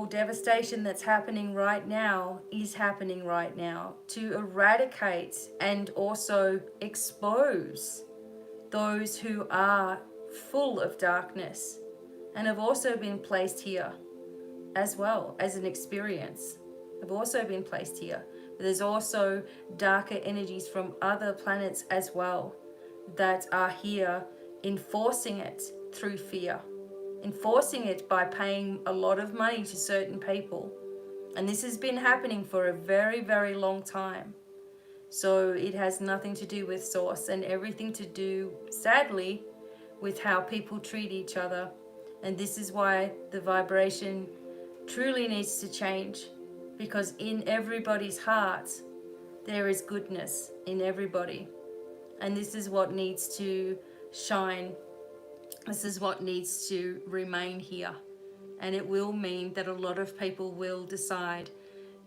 devastation that's happening right now is happening right now, to eradicate and also expose those who are full of darkness and have also been placed here as well as an experience, have also been placed here. But there's also darker energies from other planets as well that are here enforcing it through fear, enforcing it by paying a lot of money to certain people. And this has been happening for a very, very long time. So it has nothing to do with Source and everything to do, sadly, with how people treat each other. And this is why the vibration truly needs to change, because in everybody's heart, there is goodness in everybody. And this is what needs to shine. This is what needs to remain here. And it will mean that a lot of people will decide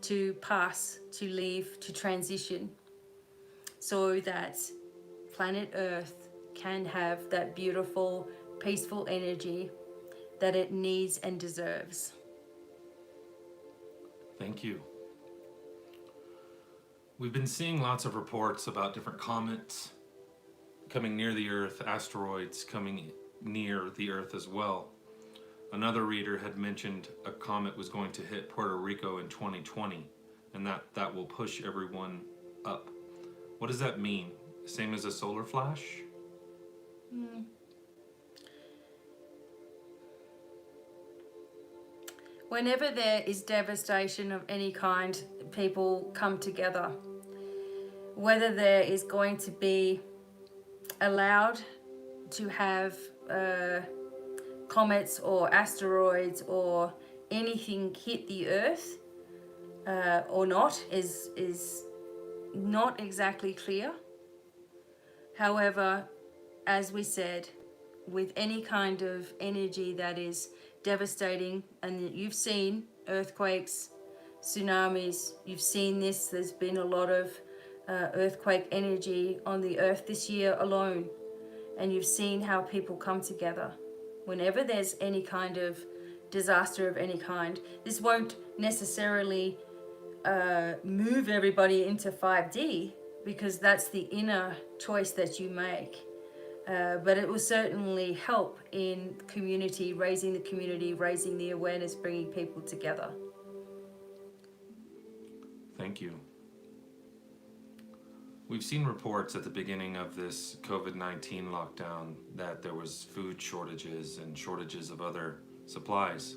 to pass, to leave, to transition, so that planet Earth can have that beautiful, peaceful energy that it needs and deserves. Thank you. We've been seeing lots of reports about different comets coming near the Earth, asteroids coming near the Earth as well. Another reader had mentioned a comet was going to hit Puerto Rico in 2020, and that will push everyone up. What does that mean? Same as a solar flash? Whenever there is devastation of any kind, people come together. Whether there is going to be allowed to have comets or asteroids or anything hit the Earth or not is not exactly clear. However, as we said, with any kind of energy that is devastating, and you've seen earthquakes, tsunamis, you've seen this, there's been a lot of earthquake energy on the Earth this year alone, and you've seen how people come together. Whenever there's any kind of disaster of any kind, this won't necessarily move everybody into 5D, because that's the inner choice that you make. But it will certainly help in community, raising the awareness, bringing people together. Thank you. We've seen reports at the beginning of this COVID-19 lockdown that there was food shortages and shortages of other supplies.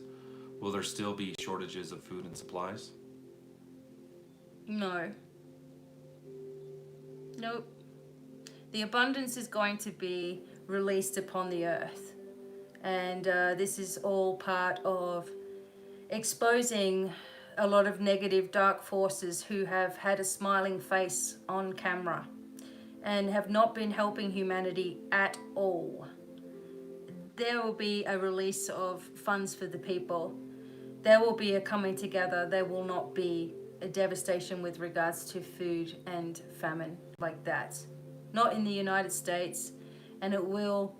Will there still be shortages of food and supplies? No. Nope. The abundance is going to be released upon the earth. And this is all part of exposing a lot of negative dark forces who have had a smiling face on camera and have not been helping humanity at all. There will be a release of funds for the people. There will be a coming together. There will not be a devastation with regards to food and famine like that. Not in the United States. And it will,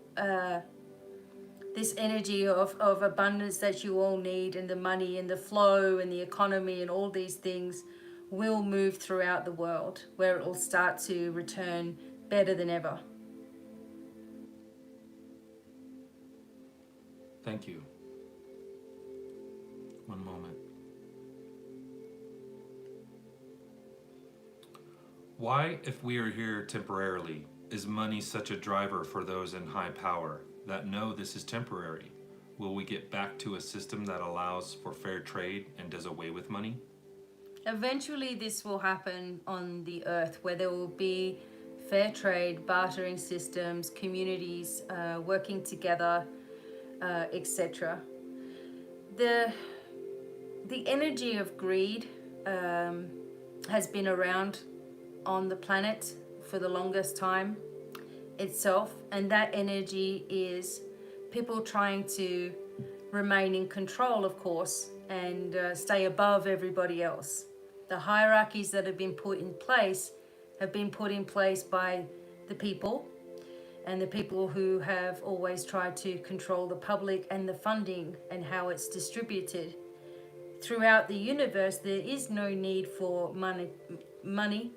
this energy of abundance that you all need, and the money and the flow and the economy and all these things will move throughout the world, where it will start to return better than ever. Thank you. One moment. Why, if we are here temporarily, is money such a driver for those in high power that know this is temporary? Will we get back to a system that allows for fair trade and does away with money? Eventually this will happen on the earth, where there will be fair trade, bartering systems, communities working together, etc. The energy of greed has been around on the planet for the longest time itself, and that energy is people trying to remain in control, of course, and stay above everybody else. The hierarchies that have been put in place have been put in place by the people, and the people who have always tried to control the public and the funding and how it's distributed. Throughout the universe, there is no need for money.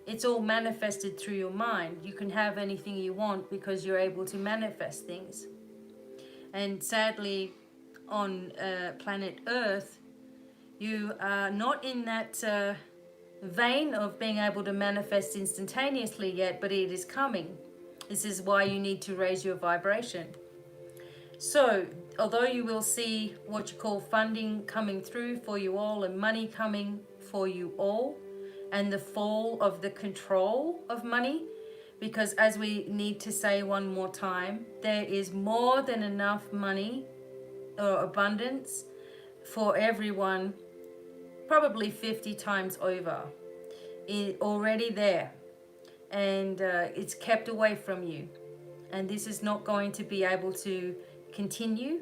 It's all manifested through your mind. You can have anything you want because you're able to manifest things. And sadly, on planet Earth, you are not in that vein of being able to manifest instantaneously yet, but it is coming. This is why you need to raise your vibration. So, although you will see what you call funding coming through for you all and money coming for you all, and the fall of the control of money, because as we need to say one more time, there is more than enough money or abundance for everyone, probably 50 times over, already there, and it's kept away from you, and this is not going to be able to continue.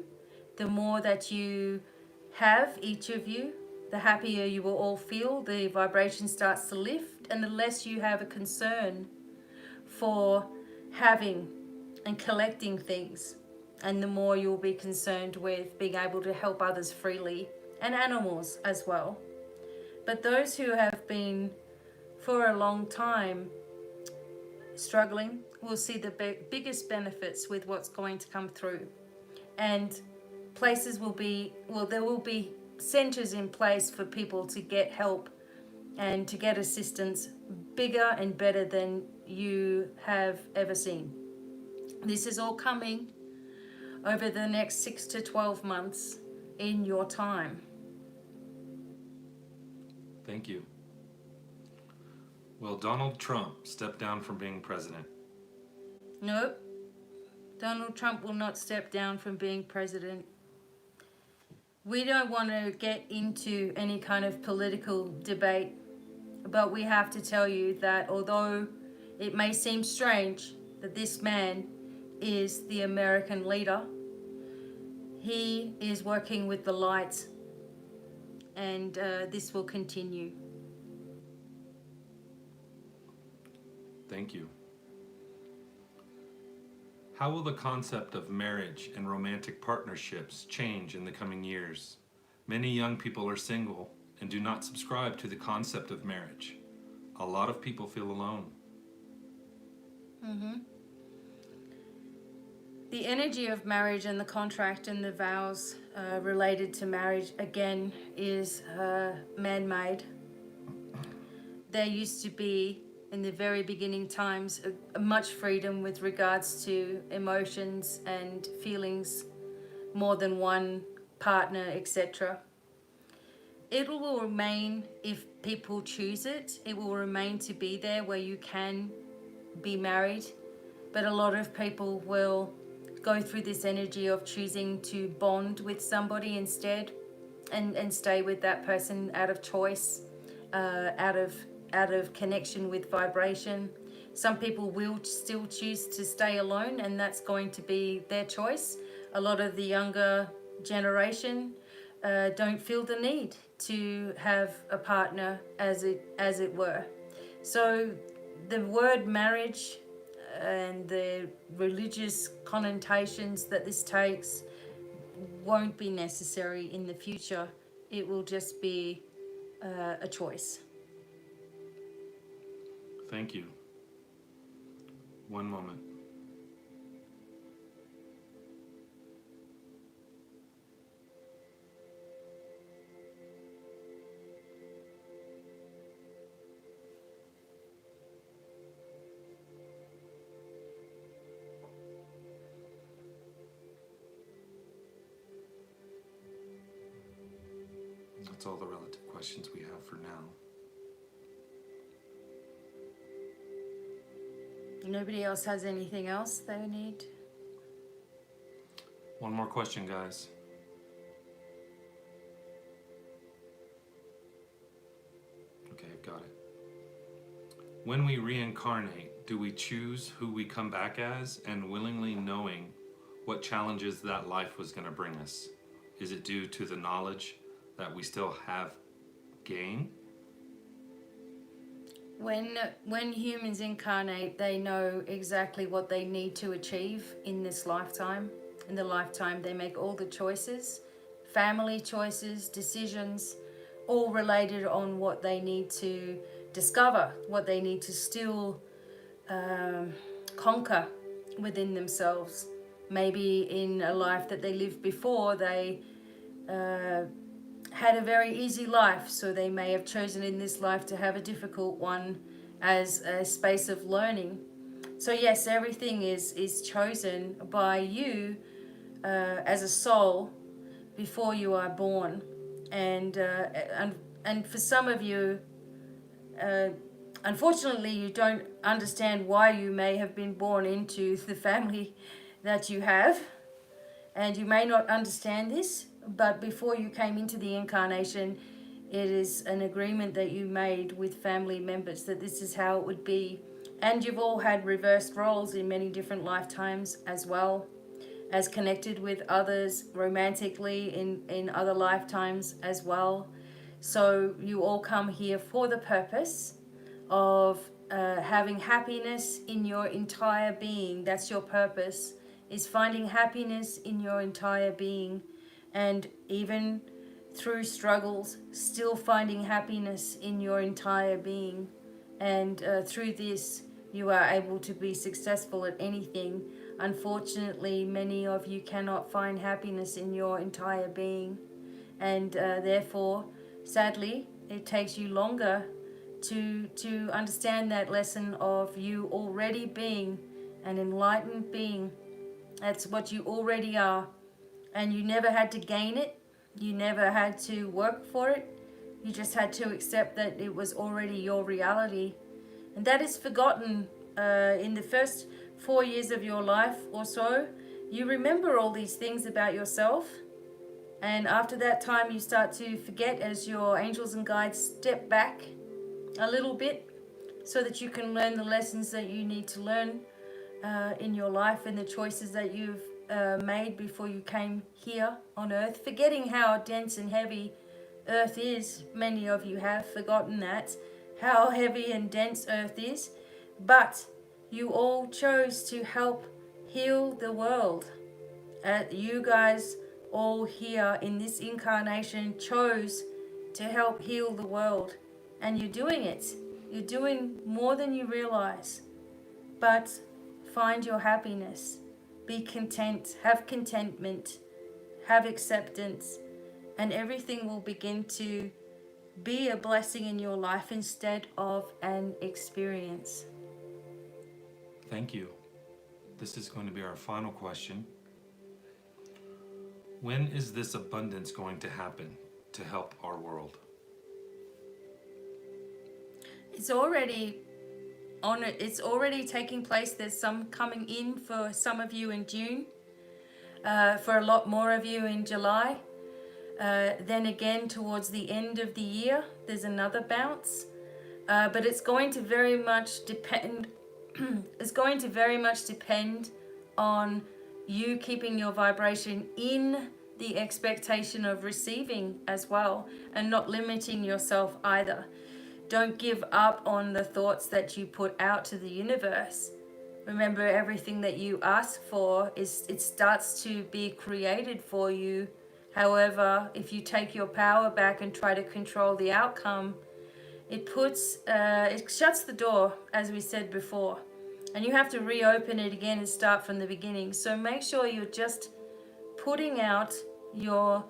The more that you have, each of you, the happier you will all feel. The vibration starts to lift, and the less you have a concern for having and collecting things, and the more you'll be concerned with being able to help others freely, and animals as well. But those who have been for a long time struggling will see the biggest benefits with what's going to come through. And places will be, well, there will be centers in place for people to get help and to get assistance bigger and better than you have ever seen. This is all coming over the next 6 to 12 months in your time. Thank you. Will Donald Trump step down from being president? Nope. Donald Trump will not step down from being president. We don't want to get into any kind of political debate, but we have to tell you that although it may seem strange that this man is the American leader, he is working with the light, and this will continue. Thank you. How will the concept of marriage and romantic partnerships change in the coming years? Many young people are single and do not subscribe to the concept of marriage. A lot of people feel alone. The energy of marriage and the contract and the vows related to marriage, again, is man-made. There used to be, in the very beginning times, much freedom with regards to emotions and feelings, more than one partner, etc. It will remain, if people choose it, it will remain to be there where you can be married, but a lot of people will go through this energy of choosing to bond with somebody instead and stay with that person out of choice, out of connection with vibration. Some people will still choose to stay alone, and that's going to be their choice. A lot of the younger generation don't feel the need to have a partner, as it were. So the word marriage and the religious connotations that this takes won't be necessary in the future. It will just be a choice. Thank you. One moment. That's all the relative questions we have for now. Nobody else has anything else they need? One more question, guys. Okay, I've got it. When we reincarnate, do we choose who we come back as and willingly knowing what challenges that life was going to bring us? Is it due to the knowledge that we still have gain? When humans incarnate, they know exactly what they need to achieve in this lifetime. In the lifetime, they make all the choices, family choices, decisions, all related on what they need to discover, what they need to still conquer within themselves. Maybe in a life that they lived before, they had a very easy life, so they may have chosen in this life to have a difficult one as a space of learning. So yes, everything is chosen by you as a soul before you are born, and for some of you, unfortunately, you don't understand why you may have been born into the family that you have, and you may not understand this. But before you came into the incarnation, it is an agreement that you made with family members that this is how it would be. And you've all had reversed roles in many different lifetimes as well, as connected with others romantically in other lifetimes as well. So you all come here for the purpose of having happiness in your entire being. That's your purpose, is finding happiness in your entire being. And even through struggles, still finding happiness in your entire being. And through this, you are able to be successful at anything. Unfortunately, many of you cannot find happiness in your entire being. And therefore, sadly, it takes you longer to understand that lesson of you already being an enlightened being. That's what you already are. And you never had to gain it. You never had to work for it. You just had to accept that it was already your reality. And that is forgotten in the first 4 years of your life or so. You remember all these things about yourself. And after that time, you start to forget as your angels and guides step back a little bit so that you can learn the lessons that you need to learn in your life and the choices that you've made before you came here on earth. Forgetting how dense and heavy earth is. Many of you have forgotten that, how heavy and dense earth is. But you all chose to help heal the world. You guys all here in this incarnation chose to help heal the world. And you're doing it. You're doing more than you realize. But find your happiness. Be content. Have contentment. Have acceptance. And everything will begin to be a blessing in your life instead of an experience. Thank you. This is going to be our final question. When is this abundance going to happen to help our world? It's already on it. It's already taking place. There's some coming in for some of you in June. For a lot more of you in July. Then again towards the end of the year, there's another bounce. But it's going to very much depend. It's going to very much depend on you keeping your vibration in the expectation of receiving as well, and not limiting yourself either. Don't give up on the thoughts that you put out to the universe. Remember, everything that you ask for it starts to be created for you. However, if you take your power back and try to control the outcome, it shuts the door, as we said before, and you have to reopen it again and start from the beginning. So make sure you're just putting out your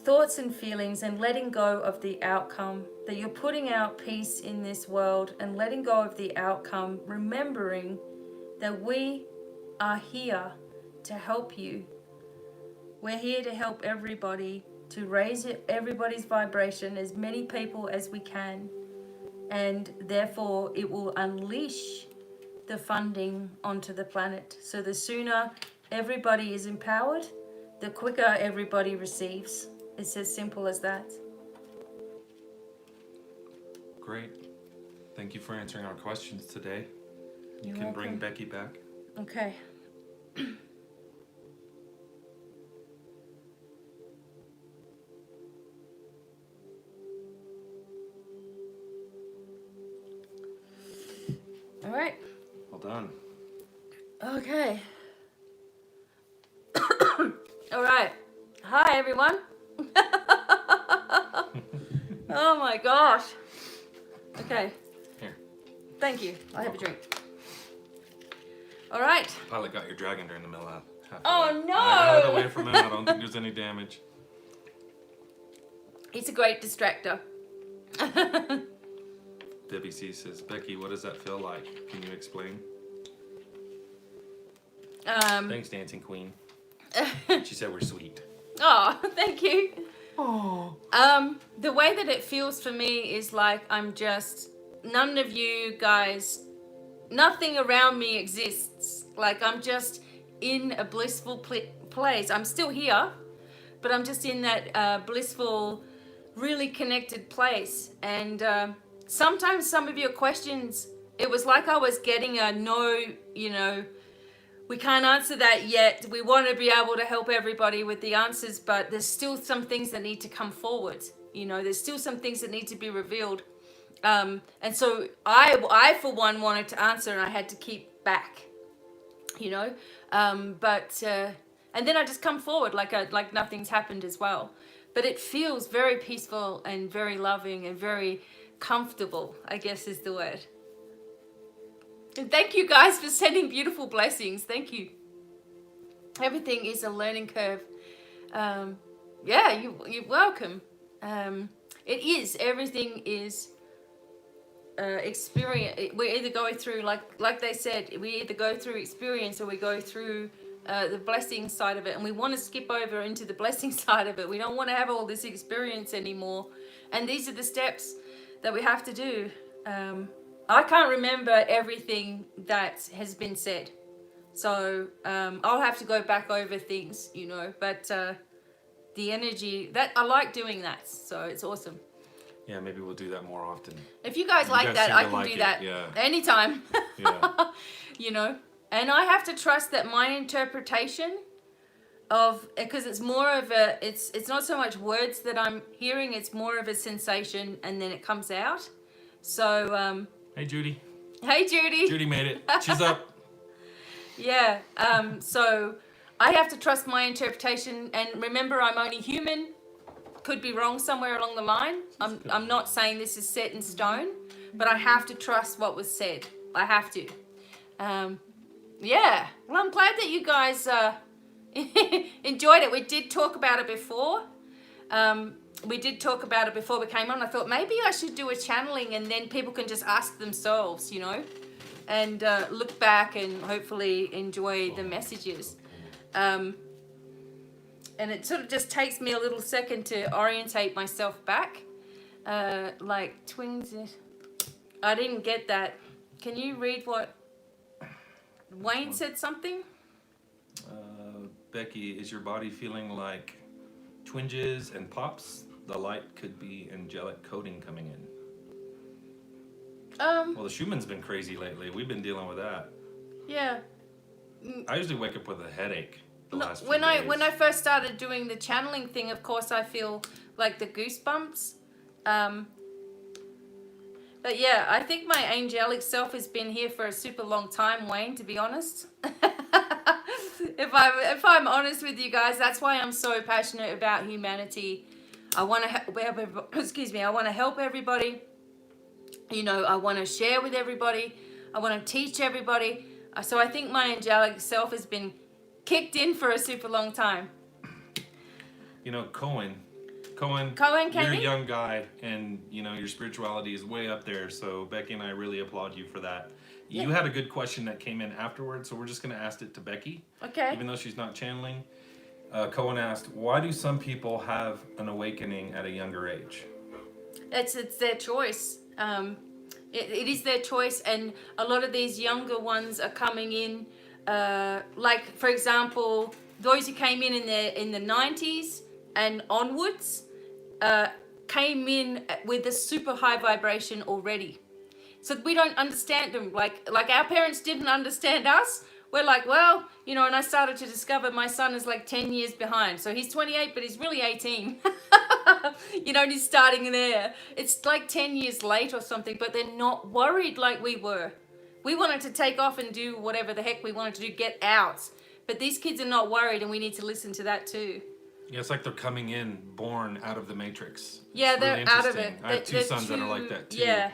thoughts and feelings and letting go of the outcome, that you're putting out peace in this world and letting go of the outcome, remembering that we are here to help you. We're here to help everybody, to raise everybody's vibration, as many people as we can, and therefore it will unleash the funding onto the planet. So the sooner everybody is empowered, the quicker everybody receives. It's as simple as that. Great. Thank you for answering our questions today. You You're can welcome. bring Becky back. Okay. All right. Well done. Okay. All right. Hi, everyone. Oh my gosh. Okay. Here. Thank you. I'll have a drink. All right. Pilot got your dragon during the middle of half. Oh, no. I got it away from him. I don't think there's any damage. He's a great distractor. Debbie C says, Becky, what does that feel like? Can you explain? Thanks, Dancing Queen. She said we're sweet. Oh, thank you. Oh. The way that it feels for me is like I'm just, none of you guys, nothing around me exists. Like I'm just in a blissful place. I'm still here, but I'm just in that blissful, really connected place. And sometimes some of your questions, it was like I was getting a no, we can't answer that yet. We want to be able to help everybody with the answers, but there's still some things that need to come forward. There's still some things that need to be revealed. And so I for one wanted to answer, and I had to keep back, and then I just come forward like nothing's happened as well. But it feels very peaceful and very loving and very comfortable, I guess is the word. And thank you guys for sending beautiful blessings. Thank you. Everything is a learning curve. Yeah, you're welcome. It is. Everything is experience. We're either going through, like they said, we either go through experience or we go through the blessing side of it. And we want to skip over into the blessing side of it. We don't want to have all this experience anymore. And these are the steps that we have to do. I can't remember everything that has been said. So I'll have to go back over things, you know, but the energy, that I like doing that. So it's awesome. Yeah, maybe we'll do that more often. If you guys like that, I can do that anytime. Yeah. You know, and I have to trust that my interpretation of, because it's more of a, it's not so much words that I'm hearing, it's more of a sensation and then it comes out. So, hey, Judy. Hey, Judy. Judy made it. She's up. Yeah. So I have to trust my interpretation, and remember, I'm only human. Could be wrong somewhere along the line. I'm not saying this is set in stone, but I have to trust what was said. I have to. Yeah. Well, I'm glad that you guys enjoyed it. We did talk about it before. We came on. I thought maybe I should do a channeling and then people can just ask themselves, you know, and look back and hopefully enjoy the messages. And it sort of just takes me a little second to orientate myself back. Like twins. I didn't get that. Can you read what Wayne said something? Becky, is your body feeling like twinges and pops? The light could be angelic coding coming in. Well, the Schumann's been crazy lately. We've been dealing with that. Yeah. I usually wake up with a headache the last few when days. I first started doing the channeling thing, of course, I feel like the goosebumps. But yeah, I think my angelic self has been here for a super long time, Wayne, to be honest. If I'm honest with you guys, that's why I'm so passionate about humanity. I want to help I want to help everybody. You know, I want to share with everybody. I want to teach everybody. So I think my angelic self has been kicked in for a super long time. You know, Cohen came you're a in? young guy, and you know your spirituality is way up there. So Becky and I really applaud you for that. You had a good question that came in afterwards, so we're just going to ask it to Becky. Okay. Even though she's not channeling. Cohen asked, why do some people have an awakening at a younger age? It's their choice. It is their choice, and a lot of these younger ones are coming in. Like, for example, those who came in the 90s and onwards came in with a super high vibration already. So we don't understand them. Like our parents didn't understand us. We're like, well, you know, and I started to discover my son is like 10 years behind. So he's 28, but he's really 18. You know, and he's starting there. It's like 10 years late or something, but they're not worried like we were. We wanted to take off and do whatever the heck we wanted to do, get out. But these kids are not worried, and we need to listen to that too. Yeah, it's like they're coming in born out of the matrix. Yeah, they're really out of it. I have two sons that are like that too. Yeah,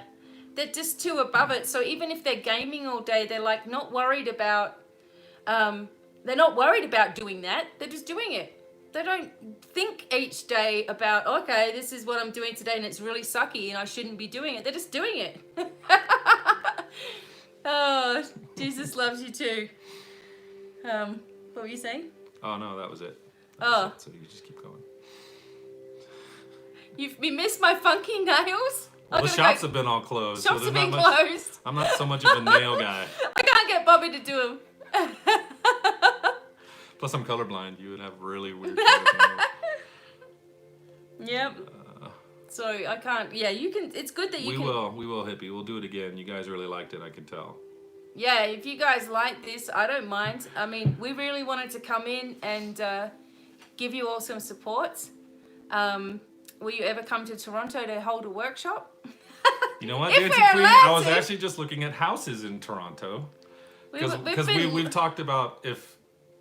they're just too above it. So even if they're gaming all day, they're like not worried about. They're not worried about doing that. They're just doing it. They don't think each day about, okay, this is what I'm doing today and it's really sucky and I shouldn't be doing it. They're just doing it. Oh, Jesus loves you too. What were you saying? Oh, no, that was it. So you just keep going. You missed my funky nails? Well, the shops have been all closed. Shops have been closed. I'm not so much of a nail guy. I can't get Bobby to do them. Plus, I'm colorblind. You would have really weird nails. Yep. So I can't. Yeah, you can. It's good that you can. We will, hippie. We'll do it again. You guys really liked it. I can tell. Yeah, if you guys like this, I don't mind. I mean, we really wanted to come in and give you all some support. Will you ever come to Toronto to hold a workshop? You know what? I was actually just looking at houses in Toronto. Because we've talked about if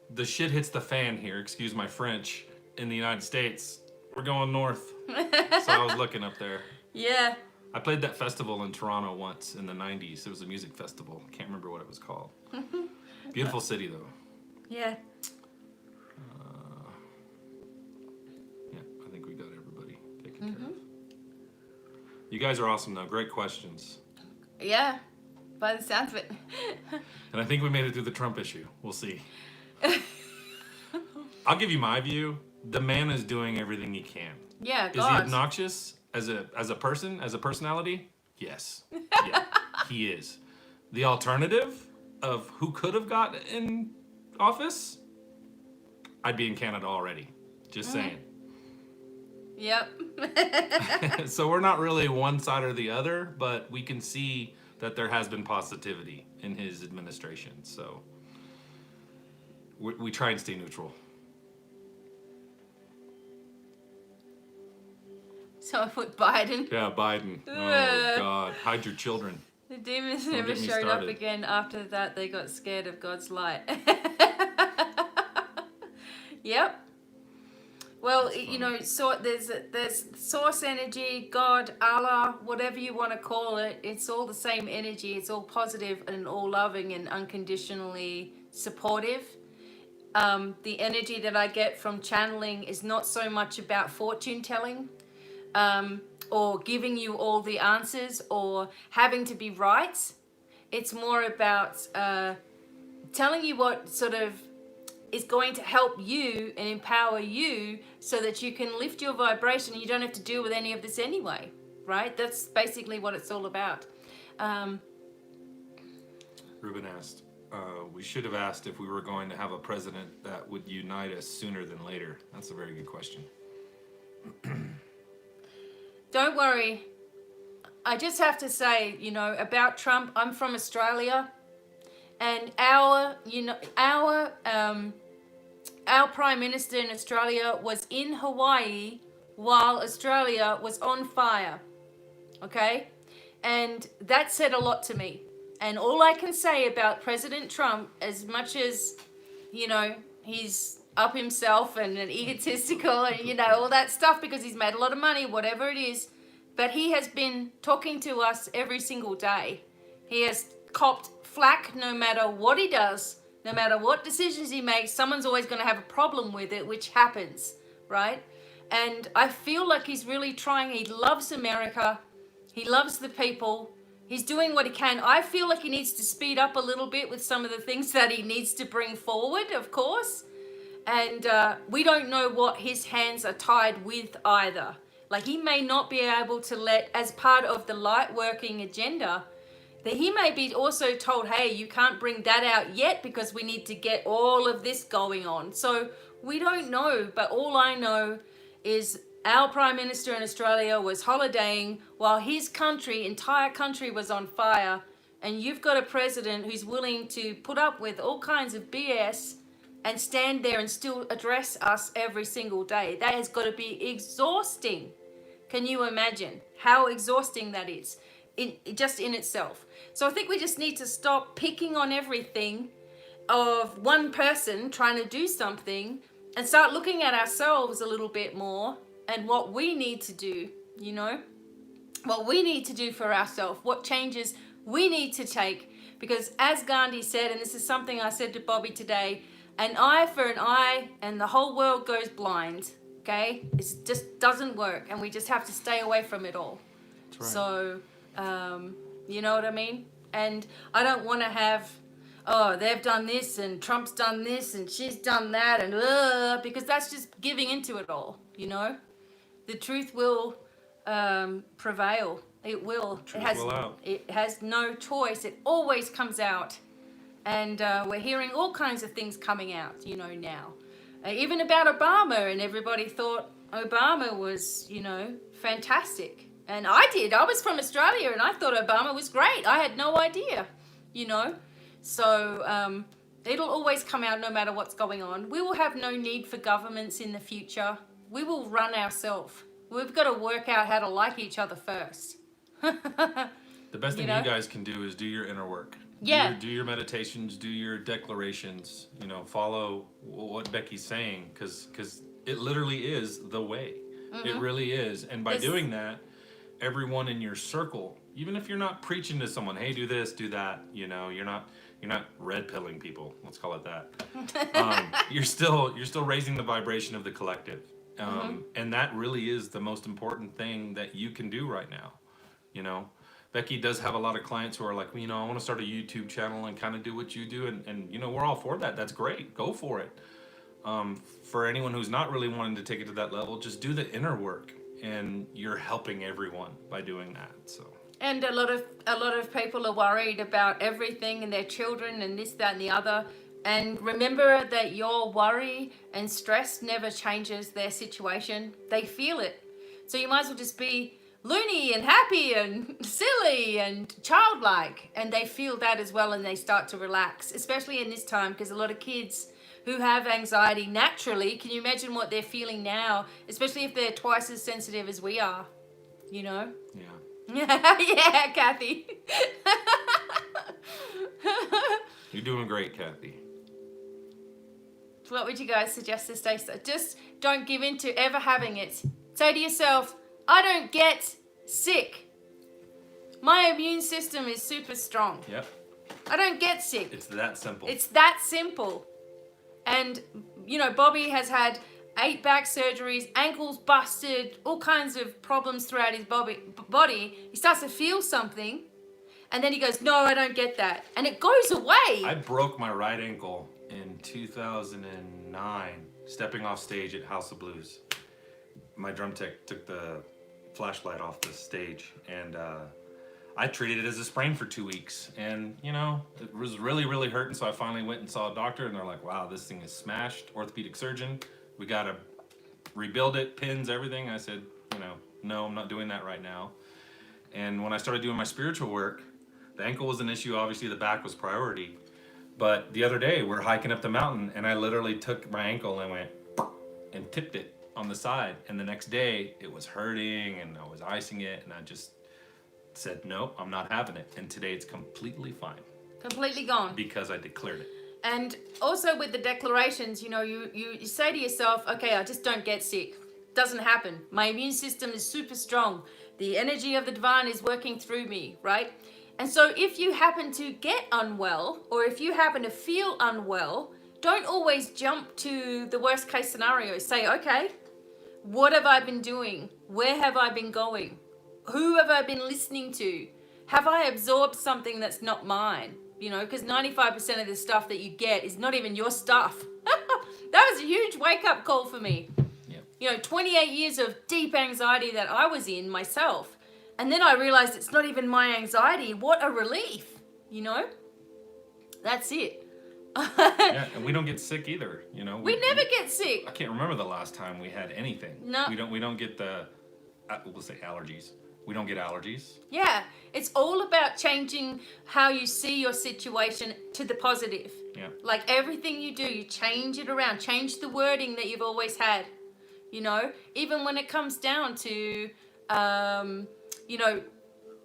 the shit hits the fan here, excuse my French, in the United States, we're going north. So I was looking up there. Yeah. I played that festival in Toronto once in the 90s. It was a music festival. I can't remember what it was called. Beautiful city, though. Yeah. Yeah, I think we got everybody taken care of. You guys are awesome, though. Great questions. Yeah. By the sound of it. And I think we made it through the Trump issue. We'll see. I'll give you my view. The man is doing everything he can. Yeah, Is he God. obnoxious as a person, as a personality? Yes. Yeah, he is. The alternative of who could have got in office, I'd be in Canada already. Just saying. Yep. So we're not really one side or the other, but we can see that there has been positivity in his administration. So we try and stay neutral. So I put Biden. Yeah, Biden. Oh, God. Hide your children. The demons Don't never get me showed up started. again. After that, they got scared of God's light. Yep. Well, you know, so there's source energy, God, Allah, whatever you want to call it. It's all the same energy. It's all positive and all loving and unconditionally supportive. The energy that I get from channeling is not so much about fortune telling. Or giving you all the answers or having to be right. It's more about telling you what sort of is going to help you and empower you so that you can lift your vibration and you don't have to deal with any of this anyway, right? That's basically what it's all about. Ruben asked, we should have asked if we were going to have a president that would unite us sooner than later. That's a very good question. Don't worry. I just have to say, you know, about Trump, I'm from Australia, and our Prime Minister in Australia was in Hawaii while Australia was on fire. Okay? And that said a lot to me. And all I can say about President Trump, as much as, you know, he's up himself and an egotistical and, you know, all that stuff because he's made a lot of money, whatever it is. But he has been talking to us every single day. He has copped flack no matter what he does, no matter what decisions he makes. Someone's always going to have a problem with it, which happens, right? And I feel like he's really trying. He loves America. He loves the people. He's doing what he can. I feel like he needs to speed up a little bit with some of the things that he needs to bring forward, of course. And we don't know what his hands are tied with either. Like, he may not be able to let, as part of the light working agenda, that he may be also told, hey, you can't bring that out yet because we need to get all of this going on. So we don't know, but all I know is our Prime Minister in Australia was holidaying while his entire country was on fire. And you've got a president who's willing to put up with all kinds of BS and stand there and still address us every single day. That has got to be exhausting. Can you imagine how exhausting that is just in itself? So I think we just need to stop picking on everything of one person trying to do something and start looking at ourselves a little bit more and what we need to do, you know, what we need to do for ourselves, what changes we need to take. Because as Gandhi said, and this is something I said to Bobby today, an eye for an eye and the whole world goes blind, okay? It just doesn't work and we just have to stay away from it all. That's right. So, you know what I mean? And I don't want to have, oh, they've done this and Trump's done this and she's done that and because that's just giving into it all, you know? The truth will prevail. It will. It has no choice. It always comes out. And we're hearing all kinds of things coming out, you know, now. Even about Obama, and everybody thought Obama was, you know, fantastic. And I did. I was from Australia, and I thought Obama was great. I had no idea, you know. So it'll always come out no matter what's going on. We will have no need for governments in the future. We will run ourselves. We've got to work out how to like each other first. The best thing you guys can do is do your inner work. Yeah. Do your meditations, do your declarations, you know, follow what Becky's saying, because it literally is the way. It really is. And by doing that, everyone in your circle, even if you're not preaching to someone, hey, do this, do that, you're not red pilling people. Let's call it that. You're still raising the vibration of the collective, and that really is the most important thing that you can do right now. Becky does have a lot of clients who are like, I want to start a YouTube channel and kind of do what you do, and we're all for that. That's great. Go for it. For anyone who's not really wanting to take it to that level, just do the inner work, and you're helping everyone by doing that. So. And a lot of people are worried about everything and their children and this, that, and the other. And remember that your worry and stress never changes their situation. They feel it. So you might as well just be loony and happy and silly and childlike. And they feel that as well, and they start to relax, especially in this time, because a lot of kids who have anxiety naturally, can you imagine what they're feeling now, especially if they're twice as sensitive as we are, Yeah. Yeah, Kathy. You're doing great, Kathy. What would you guys suggest to stay? Just don't give in to ever having it. Say to yourself, I don't get sick. My immune system is super strong. Yep. I don't get sick. It's that simple. It's that simple. And, Bobby has had 8 back surgeries, ankles busted, all kinds of problems throughout his body. He starts to feel something, and then he goes, no, I don't get that. And it goes away. I broke my right ankle in 2009, stepping off stage at House of Blues. My drum tech took the flashlight off the stage, and I treated it as a sprain for 2 weeks. And, it was really, really hurting, so I finally went and saw a doctor, and they're like, wow, this thing is smashed, orthopedic surgeon. We got to rebuild it, pins, everything. I said, no, I'm not doing that right now. And when I started doing my spiritual work, the ankle was an issue. Obviously, the back was priority. But the other day, we're hiking up the mountain, and I literally took my ankle and went and tipped it on the side. And the next day, it was hurting, and I was icing it, and I just said, nope, I'm not having it. And today, it's completely fine. Completely gone. Because I declared it. And also with the declarations, you say to yourself, okay, I just don't get sick. Doesn't happen. My immune system is super strong. The energy of the divine is working through me, right? And so if you happen to get unwell, or if you happen to feel unwell, don't always jump to the worst case scenario. Say, okay, what have I been doing? Where have I been going? Who have I been listening to? Have I absorbed something that's not mine? Because 95% of the stuff that you get is not even your stuff. That was a huge wake-up call for me. Yep. 28 years of deep anxiety that I was in myself. And then I realized it's not even my anxiety. What a relief, That's it. Yeah, and we don't get sick either, We never get sick. I can't remember the last time we had anything. No. We don't get we'll say allergies. We don't get allergies. Yeah, it's all about changing how you see your situation to the positive. Yeah. Like everything you do, you change it around. Change the wording that you've always had. Even when it comes down to,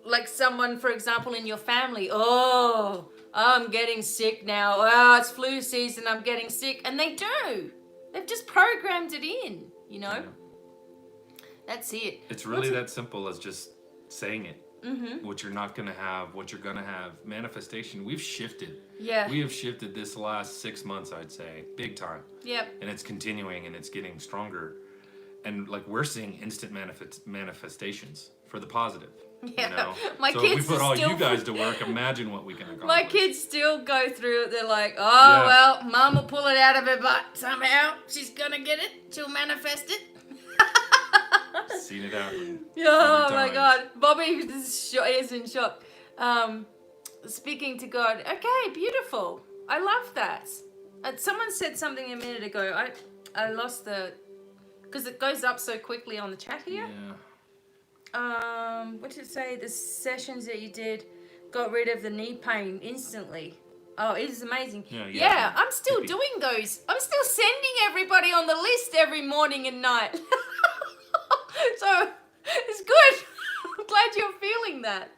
like someone, for example, in your family. Oh, I'm getting sick now. Oh, it's flu season. I'm getting sick. And they do. They've just programmed it in, Yeah. That's it. It's really that simple as just saying it. Mm-hmm. What you're not going to have, what you're going to have. Manifestation, we've shifted. Yeah. We have shifted this last 6 months, I'd say. Big time. Yep. And it's continuing, and it's getting stronger. And we're seeing instant manifestations for the positive. Yeah. My kids if we put all you guys to work, imagine what we can accomplish. My kids still go through it. They're like, well, Mom will pull it out of her butt somehow. She's going to get it. She'll manifest it. Seen it happen. Oh my God, Bobby is in shock. Speaking to God. Okay, beautiful. I love that. Someone said something a minute ago. I lost because it goes up so quickly on the chat here. Yeah. What did it say? The sessions that you did got rid of the knee pain instantly. Oh, it is amazing. Yeah, I'm still doing those. I'm still sending everybody on the list every morning and night. So it's good. I'm glad you're feeling that,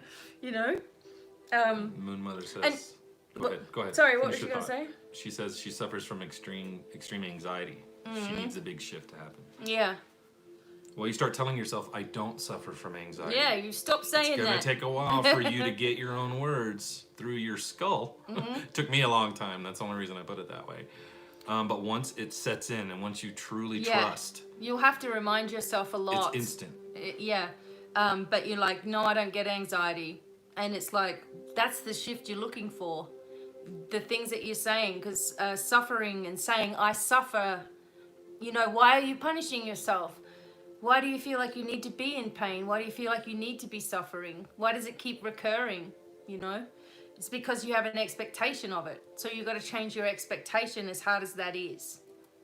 Moon Mother says. Go ahead. Sorry, what was you going to say? She says she suffers from extreme anxiety. She needs a big shift to happen. Yeah. Well, you start telling yourself, I don't suffer from anxiety. Yeah, you stop saying It's going that. to take a while for you to get your own words through your skull. Took me a long time. That's the only reason I put it that way. But once it sets in and once you truly trust, you'll have to remind yourself a lot. it's instant. Yeah. But you're like, no, I don't get anxiety. And it's like, that's the shift you're looking for. The things that you're saying, because suffering and saying, I suffer, why are you punishing yourself? Why do you feel like you need to be in pain? Why do you feel like you need to be suffering? Why does it keep recurring? It's because you have an expectation of it. So you've got to change your expectation, as hard as that is.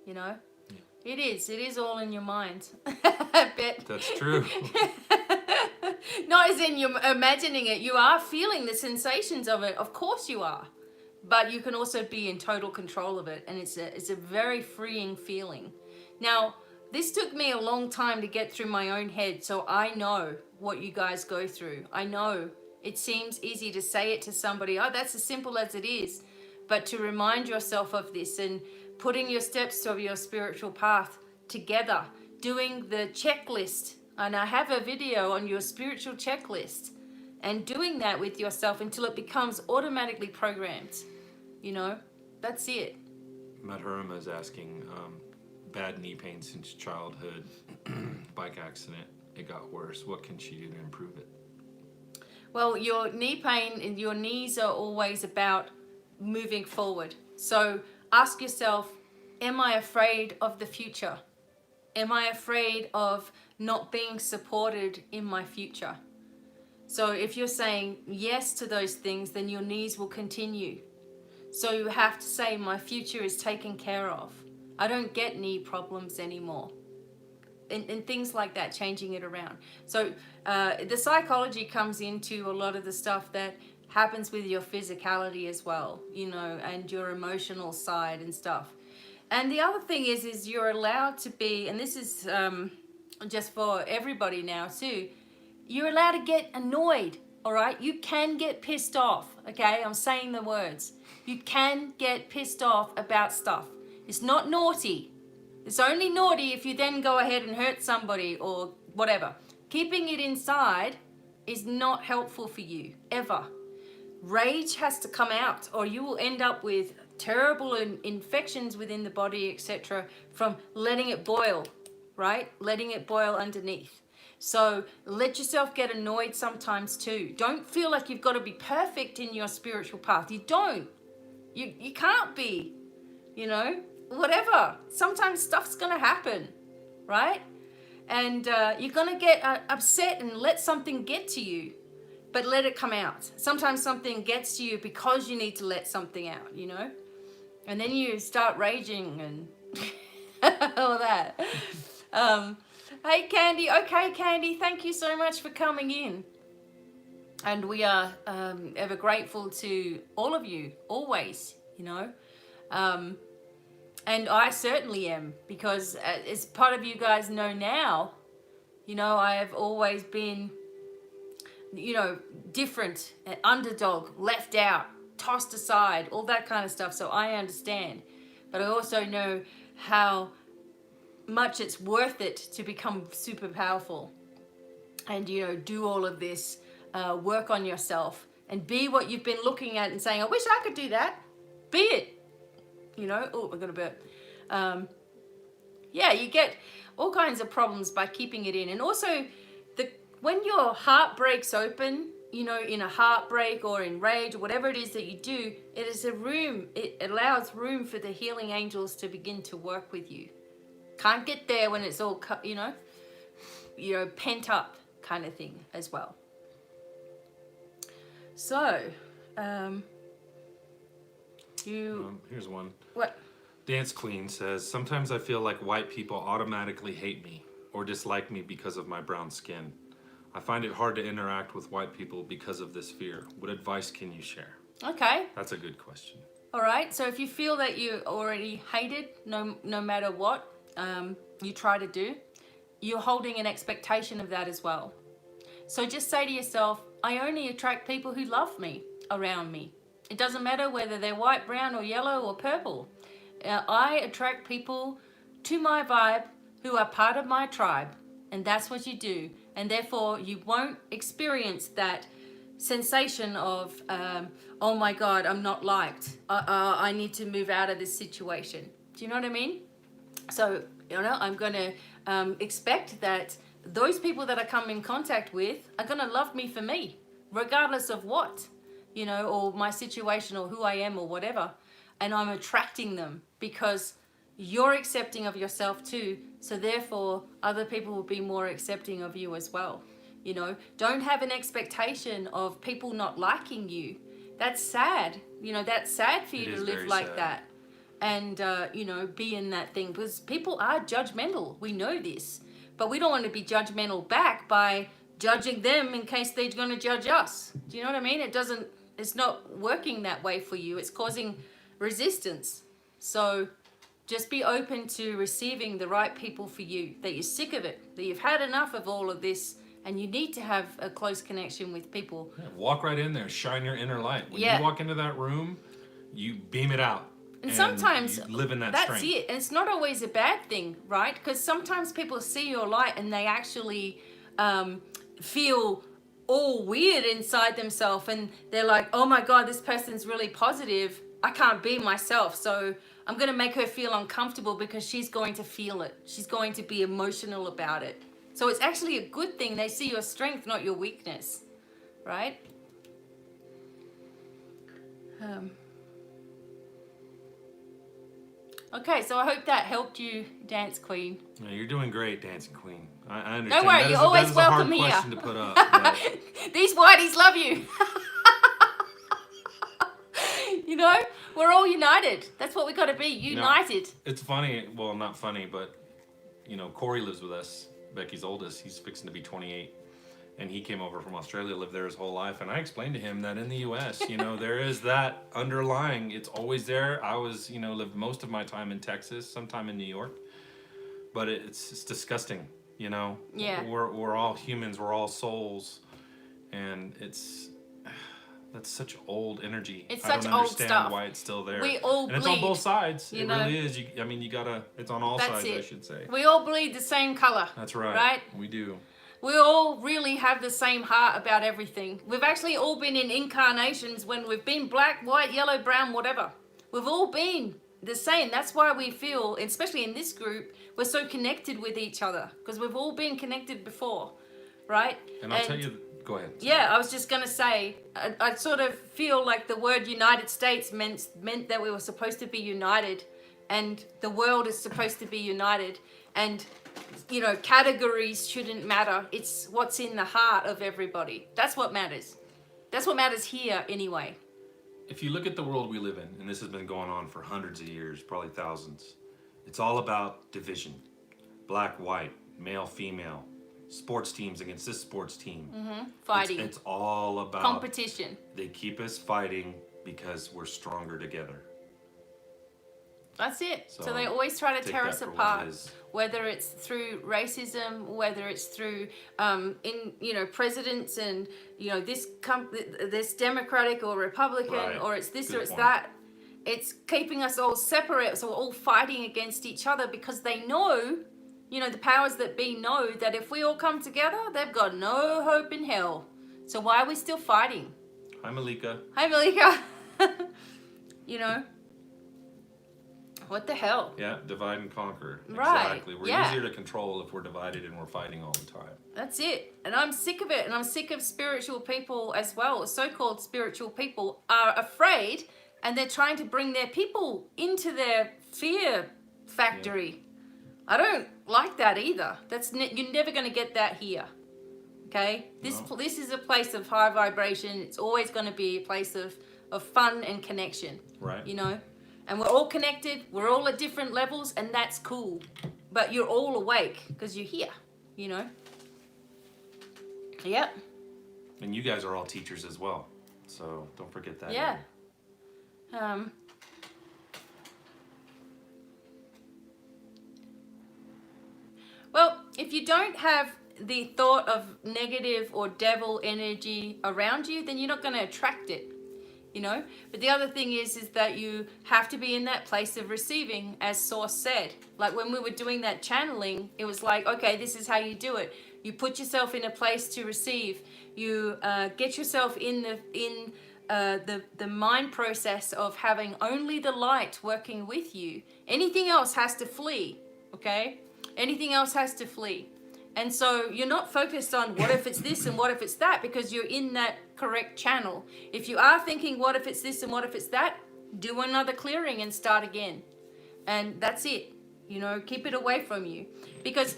It is all in your mind. I bet. That's true. Not as in you're imagining it. You are feeling the sensations of it. Of course you are. But you can also be in total control of it. And it's a very freeing feeling. Now, this took me a long time to get through my own head. So I know what you guys go through. I know it seems easy to say it to somebody. Oh, that's as simple as it is. But to remind yourself of this and putting your steps of your spiritual path together, doing the checklist. And I have a video on your spiritual checklist and doing that with yourself until it becomes automatically programmed. That's it. Madhurma is asking, bad knee pain since childhood, bike accident, it got worse. What can she do to improve it? Well, your knee pain and your knees are always about moving forward. So ask yourself, am I afraid of the future? Am I afraid of not being supported in my future? So if you're saying yes to those things, then your knees will continue. So you have to say, my future is taken care of. I don't get knee problems anymore. And things like that, changing it around. So the psychology comes into a lot of the stuff that happens with your physicality as well, and your emotional side and stuff. And the other thing is you're allowed to be, and this is just for everybody now too, you're allowed to get annoyed, all right? You can get pissed off, okay? I'm saying the words. You can get pissed off about stuff. It's not naughty. It's only naughty if you then go ahead and hurt somebody or whatever. Keeping it inside is not helpful for you, ever. Rage has to come out or you will end up with terrible infections within the body, etc., from letting it boil, right? Letting it boil underneath. So let yourself get annoyed sometimes too. Don't feel like you've got to be perfect in your spiritual path. You don't. You can't be, whatever. Sometimes stuff's going to happen, right? And you're going to get upset and let something get to you, but let it come out. Sometimes something gets to you because you need to let something out, and then you start raging and all that. Hey, Candy. Okay, Candy, thank you so much for coming in. And we are ever grateful to all of you, always, and I certainly am, because as part of you guys know now, I have always been, different, underdog, left out, tossed aside, all that kind of stuff. So I understand. But I also know how much it's worth it to become super powerful and, do all of this, work on yourself and be what you've been looking at and saying, I wish I could do that. Be it. Oh, we're going to burp. You get all kinds of problems by keeping it in. And also, when your heart breaks open, in a heartbreak or in rage or whatever it is that you do, it allows room for the healing angels to begin to work with you. Can't get there when it's all, pent up kind of thing as well. So, here's one. What? Dance Queen says, sometimes I feel like white people automatically hate me or dislike me because of my brown skin. I find it hard to interact with white people because of this fear. What advice can you share? Okay. That's a good question. All right. So if you feel that you're already hated, no matter what you try to do, you're holding an expectation of that as well. So just say to yourself, I only attract people who love me around me. It doesn't matter whether they're white, brown, or yellow, or purple. I attract people to my vibe who are part of my tribe. And that's what you do. And therefore, you won't experience that sensation of, oh my God, I'm not liked. I need to move out of this situation. Do you know what I mean? So, I'm going to expect that those people that I come in contact with are going to love me for me, regardless of what, or my situation or who I am or whatever. And I'm attracting them because you're accepting of yourself too. So therefore, other people will be more accepting of you as well. Don't have an expectation of people not liking you. That's sad. That's sad for you to live like that. And, be in that thing. Because people are judgmental. We know this. But we don't want to be judgmental back by judging them in case they're going to judge us. Do you know what I mean? It's not working that way for you. It's causing resistance. So just be open to receiving the right people for you, that you're sick of it, that you've had enough of all of this, and you need to have a close connection with people. Yeah, walk right in there, shine your inner light. When you walk into that room, you beam it out. And sometimes you live in that's strength. it. And it's not always a bad thing, right? Because sometimes people see your light and they actually feel all weird inside themselves, and they're like, oh my God, this person's really positive. I can't be myself. So I'm going to make her feel uncomfortable because she's going to feel it. She's going to be emotional about it. So it's actually a good thing. They see your strength, not your weakness, right? Okay, so I hope that helped you, Dance Queen. Yeah, you're doing great, Dancing Queen. I understand. Don't worry, you're always welcome here. That is a hard question to put up. But... These whiteys love you. We're all united. That's what we got to be, united. It's funny. Well, not funny, but, Corey lives with us, Becky's oldest. He's fixing to be 28. And he came over from Australia, lived there his whole life. And I explained to him that in the U.S., there is that underlying. It's always there. I lived most of my time in Texas, sometime in New York. But it's disgusting, Yeah. We're all humans. We're all souls. And that's such old energy. It's I such don't old understand stuff. why it's still there. We all and it's bleed, on both sides. It really is. You gotta. It's on all sides, I should say. We all bleed the same color. That's right. Right? We do. We all really have the same heart about everything. We've actually all been in incarnations when we've been black, white, yellow, brown, whatever. We've all been the same. That's why we feel, especially in this group, we're so connected with each other because we've all been connected before, right? And I'll tell you. Go ahead. Yeah, I was just going to say, I sort of feel like the word United States meant that we were supposed to be united, and the world is supposed to be united, and, categories shouldn't matter. It's what's in the heart of everybody. That's what matters. That's what matters here anyway. If you look at the world we live in, and this has been going on for hundreds of years, probably thousands, it's all about division. Black, white, male, female. Sports teams against this sports team. Fighting. It's all about competition. They keep us fighting because we're stronger together. That's it. So they always try to tear us apart, whether it's through racism, whether it's through presidents and this Democratic or Republican, right. Or it's this Good or it's point. That. It's keeping us all separate, so we're all fighting against each other because they know. The powers that be know that if we all come together, they've got no hope in hell. So why are we still fighting? Hi, Malika. Hi, Malika. What the hell? Yeah, divide and conquer. Right. Exactly. We're easier to control if we're divided and we're fighting all the time. That's it. And I'm sick of it. And I'm sick of spiritual people as well. So-called spiritual people are afraid and they're trying to bring their people into their fear factory. Yeah. I don't like that either. You're never going to get that here. Okay? This is a place of high vibration. It's always going to be a place of fun and connection. Right. And we're all connected. We're all at different levels, and that's cool. But you're all awake because you're here. Yep. And you guys are all teachers as well. So don't forget that. Yeah. Well, if you don't have the thought of negative or devil energy around you, then you're not going to attract it. you know. But the other thing is that you have to be in that place of receiving, as Source said. Like when we were doing that channeling, it was like, okay, this is how you do it. You put yourself in a place to receive. You get yourself in the mind process of having only the light working with you. Anything else has to flee, okay? Anything else has to flee. And so you're not focused on what if it's this and what if it's that, because you're in that correct channel. If you are thinking what if it's this and what if it's that, do another clearing and start again. And that's it. You know, keep it away from you. Because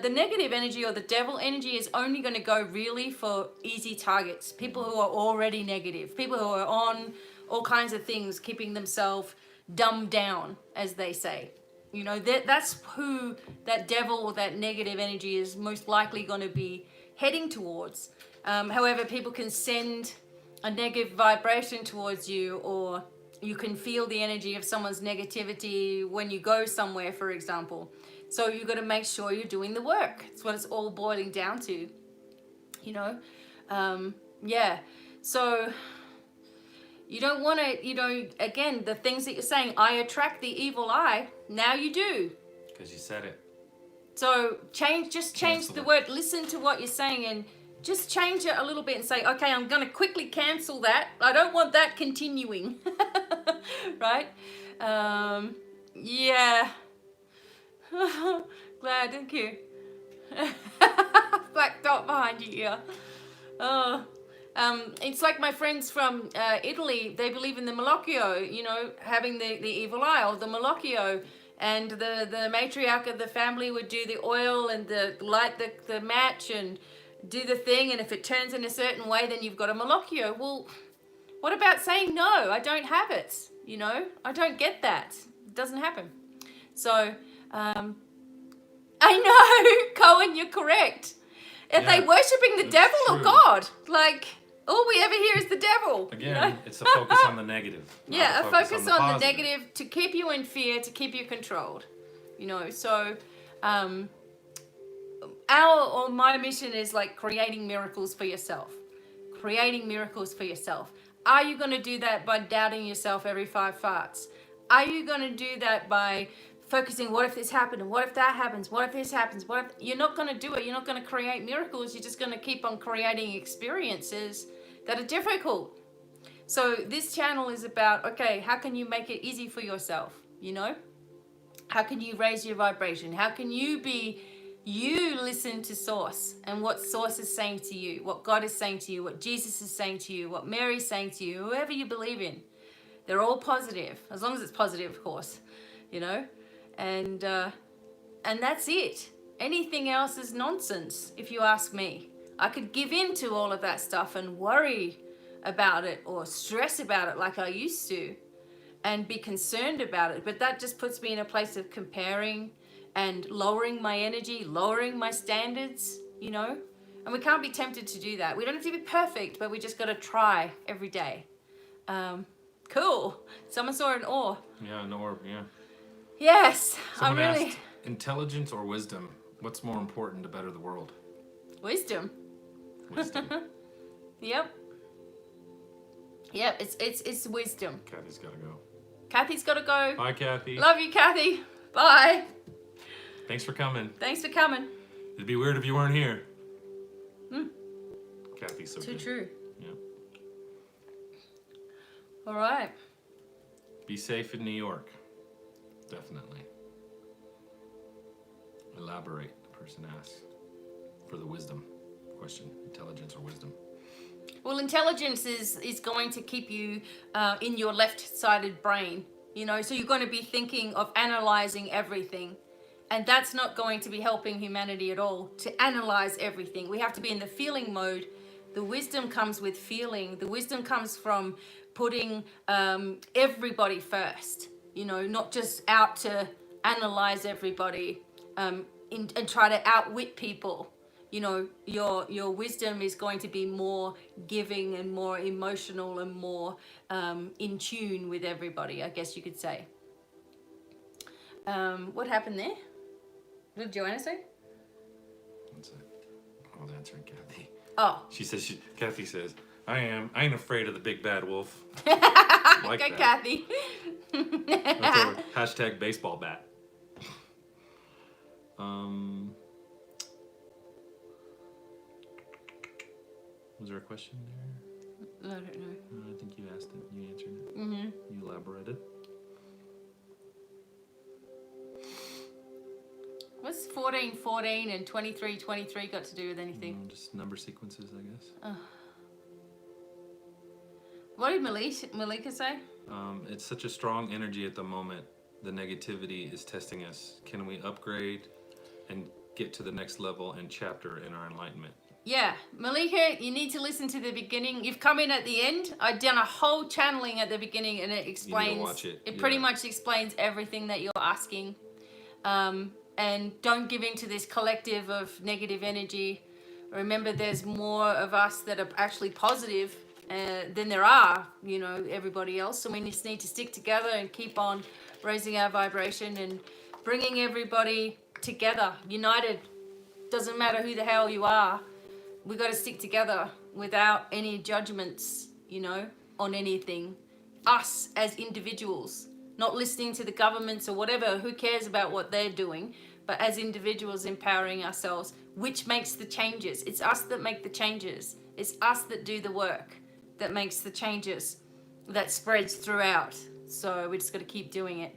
the negative energy or the devil energy is only going to go really for easy targets. People who are already negative. People who are on all kinds of things, keeping themselves dumbed down, as they say. You know, that's who that devil or that negative energy is most likely going to be heading towards. However, people can send a negative vibration towards you, or you can feel the energy of someone's negativity when you go somewhere, for example. So you've got to make sure you're doing the work. That's what it's all boiling down to, you know. Yeah. So you don't want to, you know, again, the things that you're saying, I attract the evil eye. Now you do. Because you said it. So change the word. Listen to what you're saying and just change it a little bit and say, okay, I'm going to quickly cancel that. I don't want that continuing. Right? Yeah. Glad, thank you. Black dot behind you, yeah. Oh. It's like my friends from Italy, they believe in the Malocchio, you know, having the evil eye, or the Malocchio, and the matriarch of the family would do the oil and light the match and do the thing, and if it turns in a certain way, then you've got a Malocchio. Well, what about saying, no, I don't have it, you know? I don't get that. It doesn't happen. So, I know, Cohen, you're correct. Are they worshipping the devil or God? Like, all we ever hear is the devil. Again, you know? it's a focus on the negative. Yeah, a focus on the positive. negative to keep you in fear, to keep you controlled. You know, so my mission is like creating miracles for yourself. Creating miracles for yourself. Are you going to do that by doubting yourself every 5 farts? Are you going to do that by focusing, what if this happened, and what if that happens, what if this happens, what if... You're not going to do it. You're not going to create miracles. You're just going to keep on creating experiences that are difficult. So this channel is about, okay, how can you make it easy for yourself, you know? How can you raise your vibration? How can you listen to Source and what Source is saying to you, what God is saying to you, what Jesus is saying to you, what Mary's saying to you, whoever you believe in. They're all positive, as long as it's positive, of course, you know? And that's it. Anything else is nonsense, if you ask me. I could give in to all of that stuff and worry about it or stress about it like I used to and be concerned about it. But that just puts me in a place of comparing and lowering my energy, lowering my standards, you know? And we can't be tempted to do that. We don't have to be perfect, but we just got to try every day. Cool. Someone saw an oar. Yeah, an orb, yeah. Yes, Someone I'm really... asked, intelligence or wisdom? What's more important to better the world? Wisdom. Wisdom. Yep, it's wisdom. Kathy's got to go. Kathy's got to go. Bye, Kathy. Love you, Kathy. Bye. Thanks for coming. Thanks for coming. It'd be weird if you weren't here. Kathy's so Too good. true. Yeah. All right. Be safe in New York. Definitely. Elaborate, the person asks. For the wisdom question. Intelligence or wisdom? Well, intelligence is going to keep you in your left-sided brain, you know, so you're going to be thinking of analyzing everything. And that's not going to be helping humanity at all, to analyze everything. We have to be in the feeling mode. The wisdom comes with feeling. The wisdom comes from putting everybody first, you know, not just out to analyze everybody and try to outwit people. You know, your wisdom is going to be more giving and more emotional and more in tune with everybody, I guess you could say. What happened there? What did Joanna say? One sec. I was answering Kathy. Oh. Kathy says, I am. I ain't afraid of the big bad wolf. Go, that. Kathy. That's over. Hashtag baseball bat. Was there a question there? I don't know. I think you asked it. You answered it. Mm-hmm. You elaborated. What's 14-14 and 23-23 got to do with anything? Just number sequences, I guess. What did Malika say? It's such a strong energy at the moment. The negativity is testing us. Can we upgrade and get to the next level and chapter in our enlightenment? Yeah, Malika, you need to listen to the beginning. You've come in at the end. I've done a whole channeling at the beginning, and it explains. You need to watch it. It pretty much explains everything that you're asking. And don't give in to this collective of negative energy. Remember, there's more of us that are actually positive than there are, everybody else. So we just need to stick together and keep on raising our vibration and bringing everybody together, united. Doesn't matter who the hell you are. We got to stick together without any judgments, on anything. Us as individuals, not listening to the governments or whatever. Who cares about what they're doing? But as individuals, empowering ourselves, which makes the changes. It's us that make the changes. It's us that do the work that makes the changes, that spreads throughout. So we just got to keep doing it.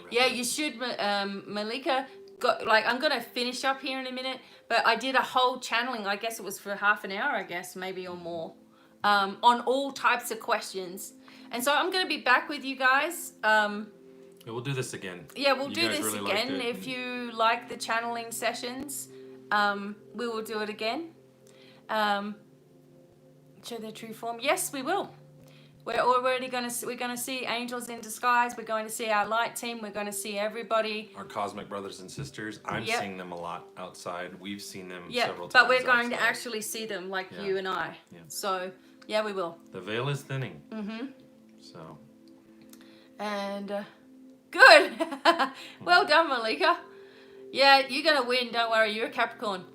Yeah, you should, Malika. I'm gonna finish up here in a minute, but I did a whole channeling. I guess it was for half an hour, I guess, maybe or more, on all types of questions. And so I'm gonna be back with you guys. Yeah, we'll do this again. Yeah, we'll You do guys this really again. liked it. If you like the channeling sessions, we will do it again. Show their true form. Yes, we will. We're already we're gonna see angels in disguise. We're going to see our light team. We're going to see everybody. Our cosmic brothers and sisters. I'm seeing them a lot outside. We've seen them several times. But we're going to outside. actually see them, like you and I. Yeah. So yeah, we will. The veil is thinning. Mm-hmm. So. And good. Well done, Malika. Yeah, you're gonna win. Don't worry. You're a Capricorn.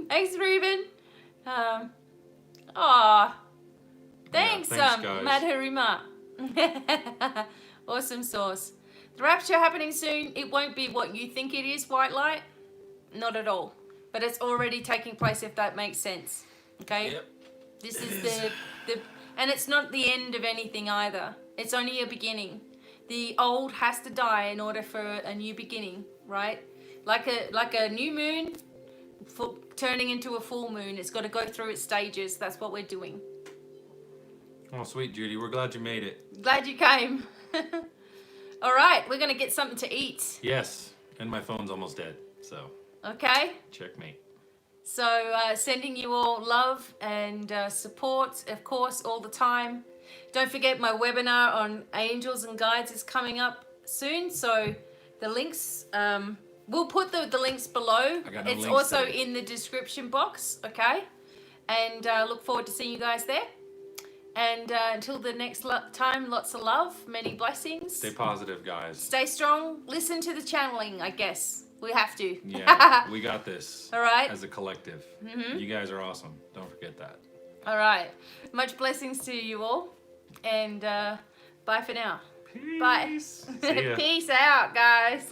Thanks, Ruben. Thanks, guys. Madhurima. Awesome sauce. The rapture happening soon. It won't be what you think it is, white light. Not at all. But it's already taking place, if that makes sense. Okay? Yep. This is the and it's not the end of anything either. It's only a beginning. The old has to die in order for a new beginning, right? Like a new moon turning into a full moon. It's got to go through its stages. That's what we're doing. Oh, sweet Judy, we're glad you made it. Glad you came. All right, we're gonna get something to eat. Yes, and my phone's almost dead, so. Okay. Checkmate. So sending you all love and support, of course, all the time. Don't forget my webinar on angels and guides is coming up soon. So the links, we'll put the links below. I got no it's links also today. in the description box, okay? And look forward to seeing you guys there. And until the next time, lots of love, many blessings. Stay positive, guys. Stay strong. Listen to the channeling, I guess. We have to. Yeah, we got this. All right. As a collective. Mm-hmm. You guys are awesome. Don't forget that. All right. Much blessings to you all. And bye for now. Peace. Bye. See ya. Peace out, guys.